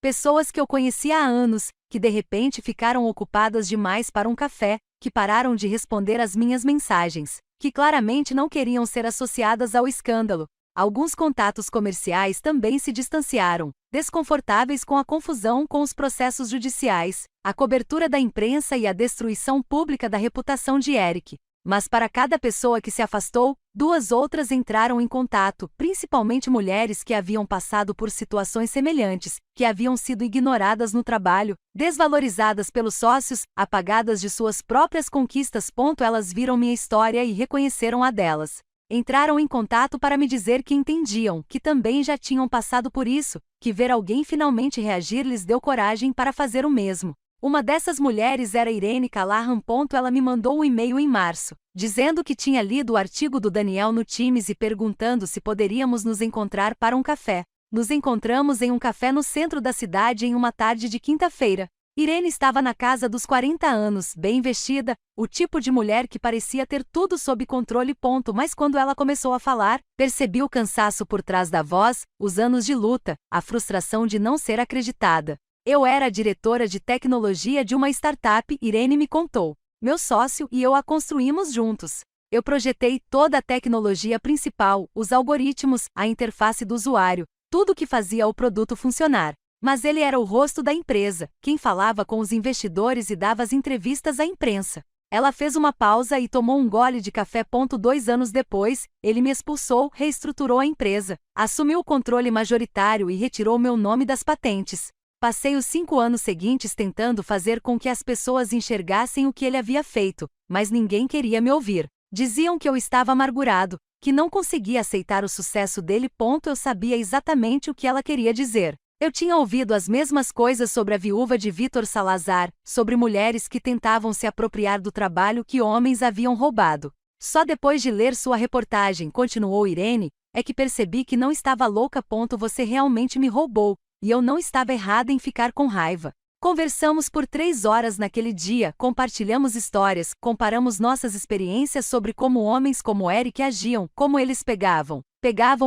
Pessoas que eu conhecia há anos, que de repente ficaram ocupadas demais para um café, que pararam de responder às minhas mensagens, que claramente não queriam ser associadas ao escândalo. Alguns contatos comerciais também se distanciaram, desconfortáveis com a confusão com os processos judiciais, a cobertura da imprensa e a destruição pública da reputação de Eric. Mas para cada pessoa que se afastou, 2 outras entraram em contato, principalmente mulheres que haviam passado por situações semelhantes, que haviam sido ignoradas no trabalho, desvalorizadas pelos sócios, apagadas de suas próprias conquistas. Elas viram minha história e reconheceram a delas. Entraram em contato para me dizer que entendiam, que também já tinham passado por isso, que ver alguém finalmente reagir lhes deu coragem para fazer o mesmo. Uma dessas mulheres era Irene Callahan. Ela me mandou um e-mail em março, dizendo que tinha lido o artigo do Daniel no Times e perguntando se poderíamos nos encontrar para um café. Nos encontramos em um café no centro da cidade em uma tarde de quinta-feira. Irene estava na casa dos 40 anos, bem vestida, o tipo de mulher que parecia ter tudo sob controle. Mas quando ela começou a falar, percebi o cansaço por trás da voz, os anos de luta, a frustração de não ser acreditada. Eu era a diretora de tecnologia de uma startup, Irene me contou. Meu sócio e eu a construímos juntos. Eu projetei toda a tecnologia principal, os algoritmos, a interface do usuário, tudo que fazia o produto funcionar. Mas ele era o rosto da empresa, quem falava com os investidores e dava as entrevistas à imprensa. Ela fez uma pausa e tomou um gole de café. 2 anos depois, ele me expulsou, reestruturou a empresa, assumiu o controle majoritário e retirou meu nome das patentes. Passei os 5 anos seguintes tentando fazer com que as pessoas enxergassem o que ele havia feito, mas ninguém queria me ouvir. Diziam que eu estava amargurado, que não conseguia aceitar o sucesso dele. Eu sabia exatamente o que ela queria dizer. Eu tinha ouvido as mesmas coisas sobre a viúva de Vítor Salazar, sobre mulheres que tentavam se apropriar do trabalho que homens haviam roubado. Só depois de ler sua reportagem, continuou Irene, é que percebi que não estava louca. Você realmente me roubou. E eu não estava errada em ficar com raiva. Conversamos por 3 horas naquele dia, compartilhamos histórias, comparamos nossas experiências sobre como homens como Eric agiam, como eles pegavam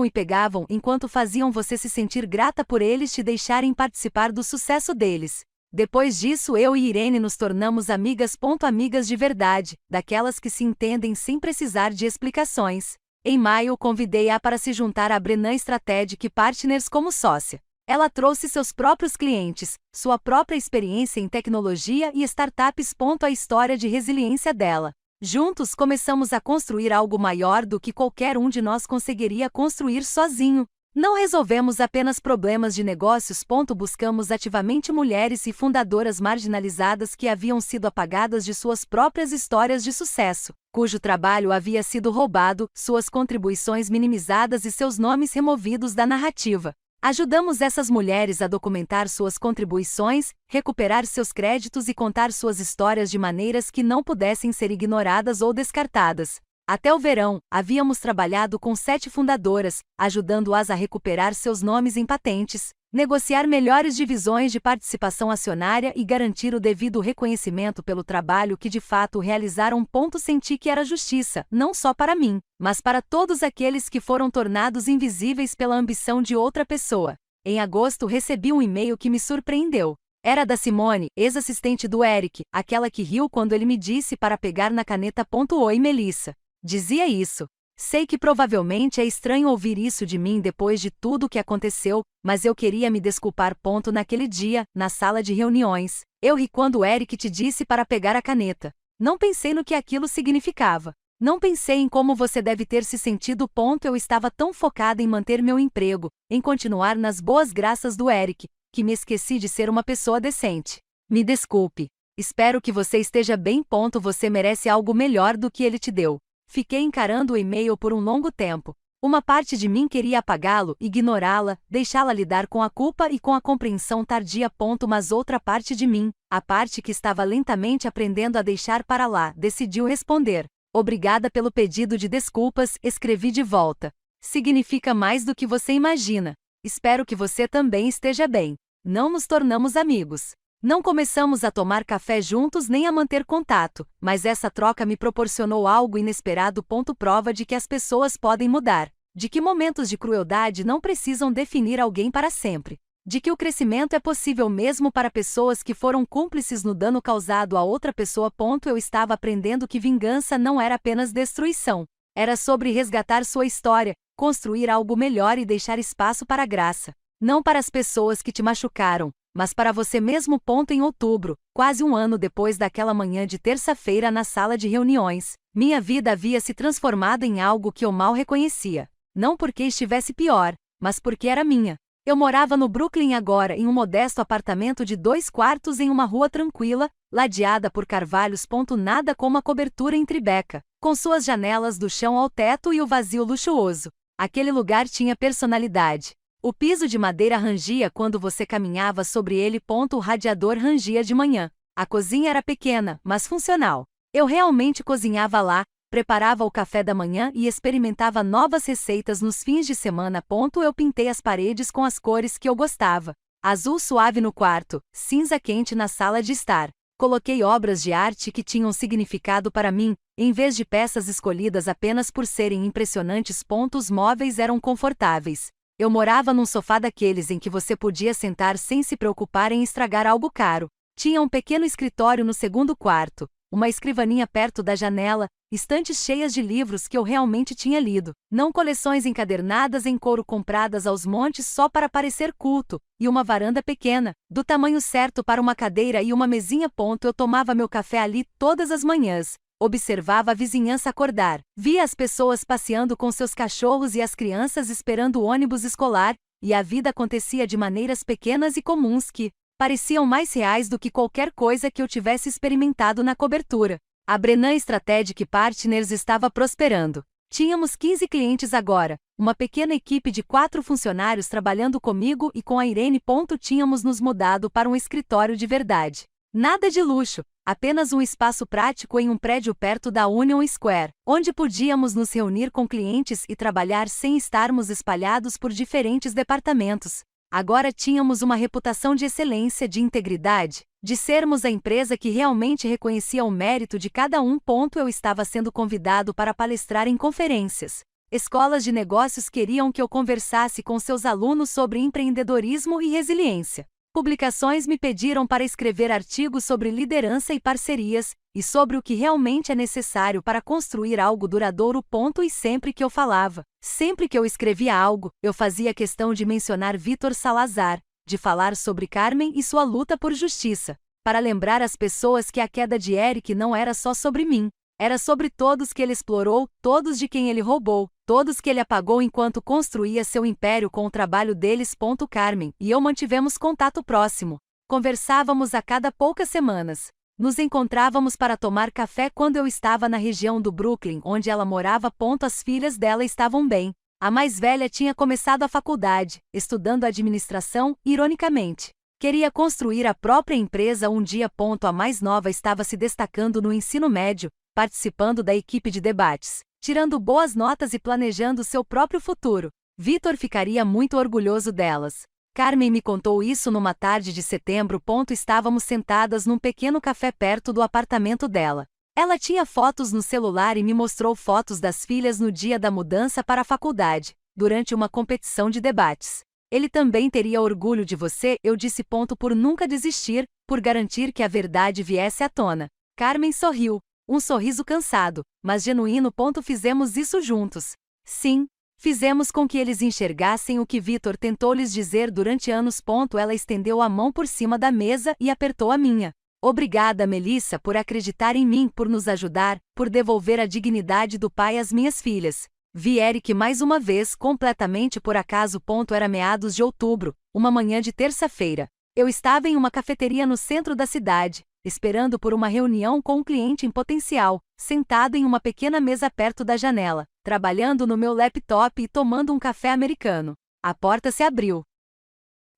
e pegavam enquanto faziam você se sentir grata por eles te deixarem participar do sucesso deles. Depois disso eu e Irene nos tornamos amigas. Amigas de verdade, daquelas que se entendem sem precisar de explicações. Em maio convidei-a para se juntar à Brennan Strategic Partners como sócia. Ela trouxe seus próprios clientes, sua própria experiência em tecnologia e startups. A história de resiliência dela. Juntos começamos a construir algo maior do que qualquer um de nós conseguiria construir sozinho. Não resolvemos apenas problemas de negócios. Buscamos ativamente mulheres e fundadoras marginalizadas que haviam sido apagadas de suas próprias histórias de sucesso, cujo trabalho havia sido roubado, suas contribuições minimizadas e seus nomes removidos da narrativa. Ajudamos essas mulheres a documentar suas contribuições, recuperar seus créditos e contar suas histórias de maneiras que não pudessem ser ignoradas ou descartadas. Até o verão, havíamos trabalhado com 7 fundadoras, ajudando-as a recuperar seus nomes em patentes, negociar melhores divisões de participação acionária e garantir o devido reconhecimento pelo trabalho que de fato realizaram. Senti que era justiça, não só para mim, mas para todos aqueles que foram tornados invisíveis pela ambição de outra pessoa. Em agosto recebi um e-mail que me surpreendeu. Era da Simone, ex-assistente do Eric, aquela que riu quando ele me disse para pegar na caneta. Oi, Melissa. Dizia isso. Sei que provavelmente é estranho ouvir isso de mim depois de tudo o que aconteceu, mas eu queria me desculpar. Naquele dia, na sala de reuniões, eu ri quando o Eric te disse para pegar a caneta. Não pensei no que aquilo significava. Não pensei em como você deve ter se sentido. Eu estava tão focada em manter meu emprego, em continuar nas boas graças do Eric, que me esqueci de ser uma pessoa decente. Me desculpe. Espero que você esteja bem. Você merece algo melhor do que ele te deu. Fiquei encarando o e-mail por um longo tempo. Uma parte de mim queria apagá-lo, ignorá-la, deixá-la lidar com a culpa e com a compreensão tardia. Mas outra parte de mim, a parte que estava lentamente aprendendo a deixar para lá, decidiu responder. Obrigada pelo pedido de desculpas, escrevi de volta. Significa mais do que você imagina. Espero que você também esteja bem. Não nos tornamos amigos. Não começamos a tomar café juntos nem a manter contato, mas essa troca me proporcionou algo inesperado. Prova de que as pessoas podem mudar, de que momentos de crueldade não precisam definir alguém para sempre, de que o crescimento é possível mesmo para pessoas que foram cúmplices no dano causado a outra pessoa. Eu estava aprendendo que vingança não era apenas destruição, era sobre resgatar sua história, construir algo melhor e deixar espaço para a graça, não para as pessoas que te machucaram, mas para você mesmo. Em outubro, quase um ano depois daquela manhã de terça-feira na sala de reuniões, minha vida havia se transformado em algo que eu mal reconhecia. Não porque estivesse pior, mas porque era minha. Eu morava no Brooklyn agora em um modesto apartamento de 2 quartos em uma rua tranquila, ladeada por carvalhos. Nada como a cobertura em Tribeca, com suas janelas do chão ao teto e o vazio luxuoso. Aquele lugar tinha personalidade. O piso de madeira rangia quando você caminhava sobre ele. O radiador rangia de manhã. A cozinha era pequena, mas funcional. Eu realmente cozinhava lá, preparava o café da manhã e experimentava novas receitas nos fins de semana. Eu pintei as paredes com as cores que eu gostava. Azul suave no quarto, cinza quente na sala de estar. Coloquei obras de arte que tinham significado para mim, em vez de peças escolhidas apenas por serem impressionantes. Os móveis eram confortáveis. Eu morava num sofá daqueles em que você podia sentar sem se preocupar em estragar algo caro. Tinha um pequeno escritório no segundo quarto, uma escrivaninha perto da janela, estantes cheias de livros que eu realmente tinha lido, não coleções encadernadas em couro compradas aos montes só para parecer culto, e uma varanda pequena, do tamanho certo para uma cadeira e uma mesinha. Eu tomava meu café ali todas as manhãs. Observava a vizinhança acordar, via as pessoas passeando com seus cachorros e as crianças esperando o ônibus escolar, e a vida acontecia de maneiras pequenas e comuns que pareciam mais reais do que qualquer coisa que eu tivesse experimentado na cobertura. A Brennan Strategic Partners estava prosperando. Tínhamos 15 clientes agora, uma pequena equipe de 4 funcionários trabalhando comigo e com a Irene. Tínhamos nos mudado para um escritório de verdade. Nada de luxo, apenas um espaço prático em um prédio perto da Union Square, onde podíamos nos reunir com clientes e trabalhar sem estarmos espalhados por diferentes departamentos. Agora tínhamos uma reputação de excelência, de integridade, de sermos a empresa que realmente reconhecia o mérito de cada um. Eu estava sendo convidado para palestrar em conferências. Escolas de negócios queriam que eu conversasse com seus alunos sobre empreendedorismo e resiliência. Publicações me pediram para escrever artigos sobre liderança e parcerias, e sobre o que realmente é necessário para construir algo duradouro. E sempre que eu falava, sempre que eu escrevia algo, eu fazia questão de mencionar Vítor Salazar, de falar sobre Carmen e sua luta por justiça, para lembrar as pessoas que a queda de Eric não era só sobre mim, era sobre todos que ele explorou, todos de quem ele roubou, Todos que ele apagou enquanto construía seu império com o trabalho deles. Carmen e eu mantivemos contato próximo. Conversávamos a cada poucas semanas. Nos encontrávamos para tomar café quando eu estava na região do Brooklyn, onde ela morava. As filhas dela estavam bem. A mais velha tinha começado a faculdade, estudando administração, ironicamente. Queria construir a própria empresa um dia. A mais nova estava se destacando no ensino médio, participando da equipe de debates, tirando boas notas e planejando seu próprio futuro. Vitor ficaria muito orgulhoso delas. Carmen me contou isso numa tarde de setembro. Estávamos sentadas num pequeno café perto do apartamento dela. Ela tinha fotos no celular e me mostrou fotos das filhas no dia da mudança para a faculdade, durante uma competição de debates. Ele também teria orgulho de você, eu disse. Por nunca desistir, por garantir que a verdade viesse à tona. Carmen sorriu, um sorriso cansado, mas genuíno. Fizemos isso juntos. Sim, fizemos com que eles enxergassem o que Vitor tentou lhes dizer durante anos. Ela estendeu a mão por cima da mesa e apertou a minha. Obrigada, Melissa, por acreditar em mim, por nos ajudar, por devolver a dignidade do pai às minhas filhas. Vi Eric mais uma vez, completamente por acaso. Era meados de outubro, uma manhã de terça-feira. Eu estava em uma cafeteria no centro da cidade, esperando por uma reunião com um cliente em potencial, sentado em uma pequena mesa perto da janela, trabalhando no meu laptop e tomando um café americano. A porta se abriu.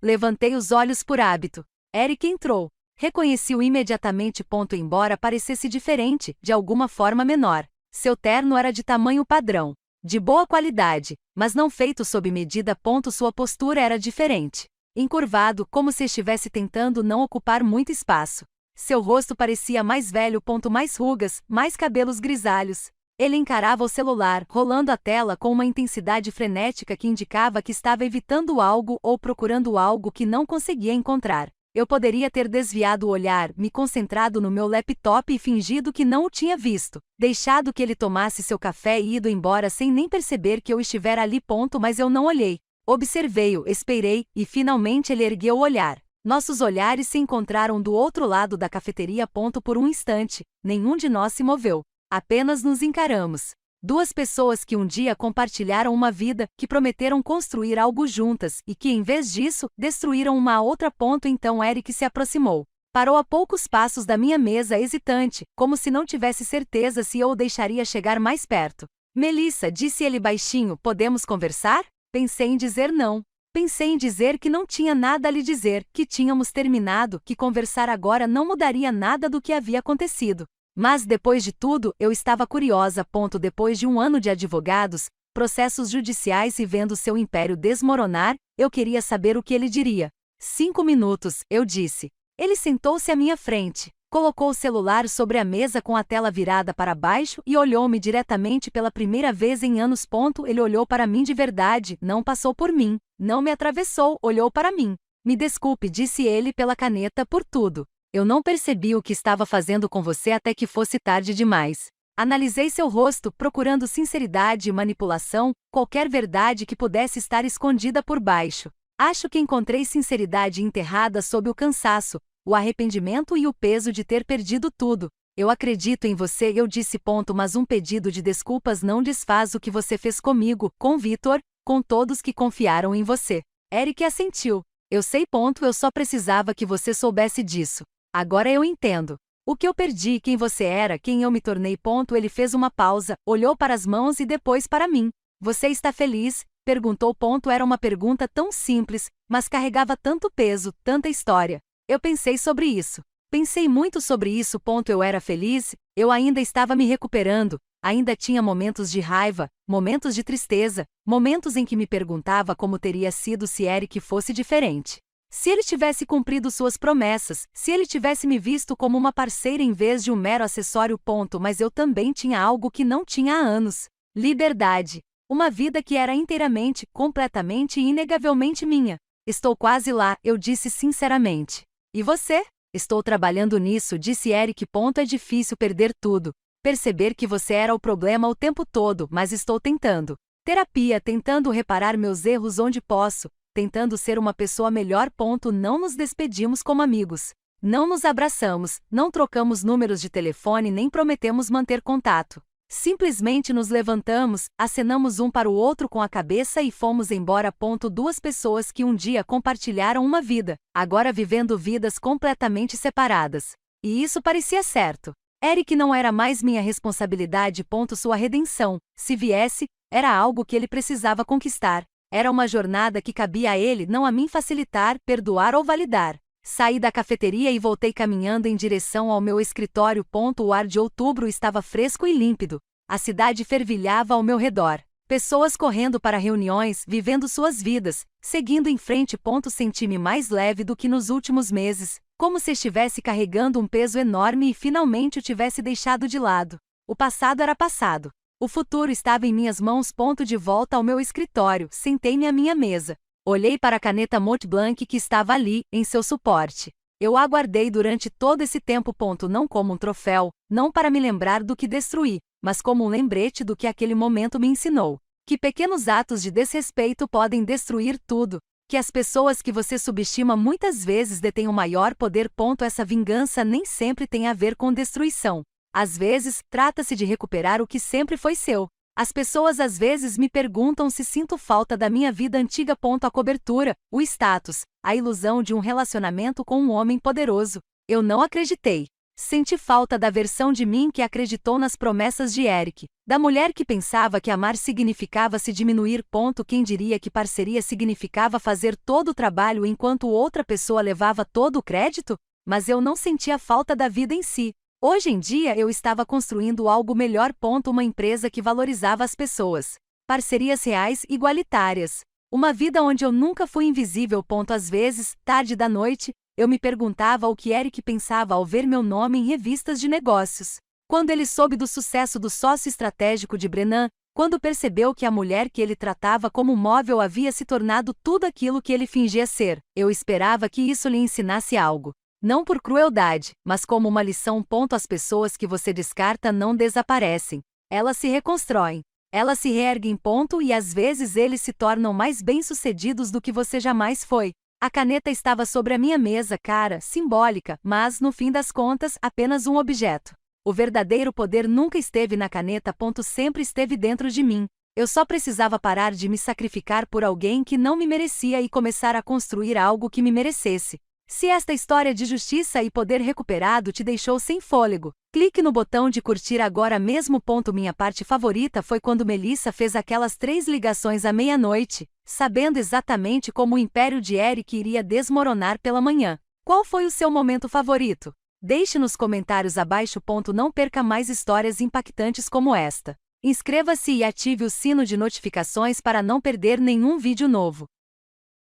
Levantei os olhos por hábito. Eric entrou. Reconheci-o imediatamente. Embora parecesse diferente, de alguma forma menor. Seu terno era de tamanho padrão, de boa qualidade, mas não feito sob medida. Sua postura era diferente. Encurvado, como se estivesse tentando não ocupar muito espaço. Seu rosto parecia mais velho. Mais rugas, mais cabelos grisalhos. Ele encarava o celular, rolando a tela com uma intensidade frenética que indicava que estava evitando algo ou procurando algo que não conseguia encontrar. Eu poderia ter desviado o olhar, me concentrado no meu laptop e fingido que não o tinha visto, deixado que ele tomasse seu café e ido embora sem nem perceber que eu estivera ali. Mas eu não olhei. Observei-o, esperei, e finalmente ele ergueu o olhar. Nossos olhares se encontraram do outro lado da cafeteria. Por um instante, nenhum de nós se moveu. Apenas nos encaramos. Duas pessoas que um dia compartilharam uma vida, que prometeram construir algo juntas e que, em vez disso, destruíram uma a outra. Então Eric se aproximou. Parou a poucos passos da minha mesa, hesitante, como se não tivesse certeza se eu o deixaria chegar mais perto. Melissa, disse ele baixinho, podemos conversar? Pensei em dizer não. Pensei em dizer que não tinha nada a lhe dizer, que tínhamos terminado, que conversar agora não mudaria nada do que havia acontecido. Mas, depois de tudo, eu estava curiosa. Depois de um ano de advogados, processos judiciais e vendo seu império desmoronar, eu queria saber o que ele diria. 5 minutos, eu disse. Ele sentou-se à minha frente, colocou o celular sobre a mesa com a tela virada para baixo e olhou-me diretamente pela primeira vez em anos. Ele olhou para mim de verdade, não passou por mim, não me atravessou, olhou para mim. Me desculpe, disse ele pela caneta, por tudo. Eu não percebi o que estava fazendo com você até que fosse tarde demais. Analisei seu rosto, procurando sinceridade e manipulação, qualquer verdade que pudesse estar escondida por baixo. Acho que encontrei sinceridade enterrada sob o cansaço, o arrependimento e o peso de ter perdido tudo. Eu acredito em você, eu disse. Mas um pedido de desculpas não desfaz o que você fez comigo, com Vitor, com todos que confiaram em você. Eric assentiu. Eu sei. Eu só precisava que você soubesse disso. Agora eu entendo. O que eu perdi, quem você era, quem eu me tornei. Ele fez uma pausa, olhou para as mãos e depois para mim. Você está feliz? Perguntou. Era uma pergunta tão simples, mas carregava tanto peso, tanta história. Eu pensei sobre isso. Pensei muito sobre isso. Eu era feliz, eu ainda estava me recuperando, ainda tinha momentos de raiva, momentos de tristeza, momentos em que me perguntava como teria sido se Eric fosse diferente. Se ele tivesse cumprido suas promessas, se ele tivesse me visto como uma parceira em vez de um mero acessório. Mas eu também tinha algo que não tinha há anos. Liberdade. Uma vida que era inteiramente, completamente e inegavelmente minha. Estou quase lá, eu disse sinceramente. E você? Estou trabalhando nisso, disse Eric. É difícil perder tudo. Perceber que você era o problema o tempo todo, mas estou tentando. Terapia, tentando reparar meus erros onde posso. Tentando ser uma pessoa melhor. Não nos despedimos como amigos. Não nos abraçamos, não trocamos números de telefone nem prometemos manter contato. Simplesmente nos levantamos, acenamos um para o outro com a cabeça e fomos embora. Duas pessoas que um dia compartilharam uma vida, agora vivendo vidas completamente separadas. E isso parecia certo. Eric não era mais minha responsabilidade. Sua redenção, se viesse, era algo que ele precisava conquistar. Era uma jornada que cabia a ele, não a mim facilitar, perdoar ou validar. Saí da cafeteria e voltei caminhando em direção ao meu escritório. O ar de outubro estava fresco e límpido. A cidade fervilhava ao meu redor. Pessoas correndo para reuniões, vivendo suas vidas, seguindo em frente. Senti-me mais leve do que nos últimos meses, como se estivesse carregando um peso enorme e finalmente o tivesse deixado de lado. O passado era passado. O futuro estava em minhas mãos. De volta ao meu escritório, sentei-me à minha mesa. Olhei para a caneta Mont Blanc que estava ali, em seu suporte. Eu a aguardei durante todo esse tempo. Não como um troféu, não para me lembrar do que destruí, mas como um lembrete do que aquele momento me ensinou. Que pequenos atos de desrespeito podem destruir tudo. Que as pessoas que você subestima muitas vezes detêm o maior poder. Essa vingança nem sempre tem a ver com destruição. Às vezes, trata-se de recuperar o que sempre foi seu. As pessoas às vezes me perguntam se sinto falta da minha vida antiga. A cobertura, o status, a ilusão de um relacionamento com um homem poderoso. Eu não acreditei. Senti falta da versão de mim que acreditou nas promessas de Eric, da mulher que pensava que amar significava se diminuir. Quem diria que parceria significava fazer todo o trabalho enquanto outra pessoa levava todo o crédito? Mas eu não sentia falta da vida em si. Hoje em dia eu estava construindo algo melhor. Uma empresa que valorizava as pessoas. Parcerias reais igualitárias. Uma vida onde eu nunca fui invisível. Às vezes, tarde da noite, eu me perguntava o que Eric pensava ao ver meu nome em revistas de negócios. Quando ele soube do sucesso do sócio estratégico de Brennan, quando percebeu que a mulher que ele tratava como móvel havia se tornado tudo aquilo que ele fingia ser, eu esperava que isso lhe ensinasse algo. Não por crueldade, mas como uma lição. As pessoas que você descarta não desaparecem. Elas se reconstroem. Elas se reerguem. E às vezes eles se tornam mais bem-sucedidos do que você jamais foi. A caneta estava sobre a minha mesa, cara, simbólica, mas, no fim das contas, apenas um objeto. O verdadeiro poder nunca esteve na caneta. Sempre esteve dentro de mim. Eu só precisava parar de me sacrificar por alguém que não me merecia e começar a construir algo que me merecesse. Se esta história de justiça e poder recuperado te deixou sem fôlego, clique no botão de curtir agora mesmo. Minha parte favorita foi quando Melissa fez aquelas 3 ligações à meia-noite, sabendo exatamente como o império de Eric iria desmoronar pela manhã. Qual foi o seu momento favorito? Deixe nos comentários abaixo. Não perca mais histórias impactantes como esta. Inscreva-se e ative o sino de notificações para não perder nenhum vídeo novo.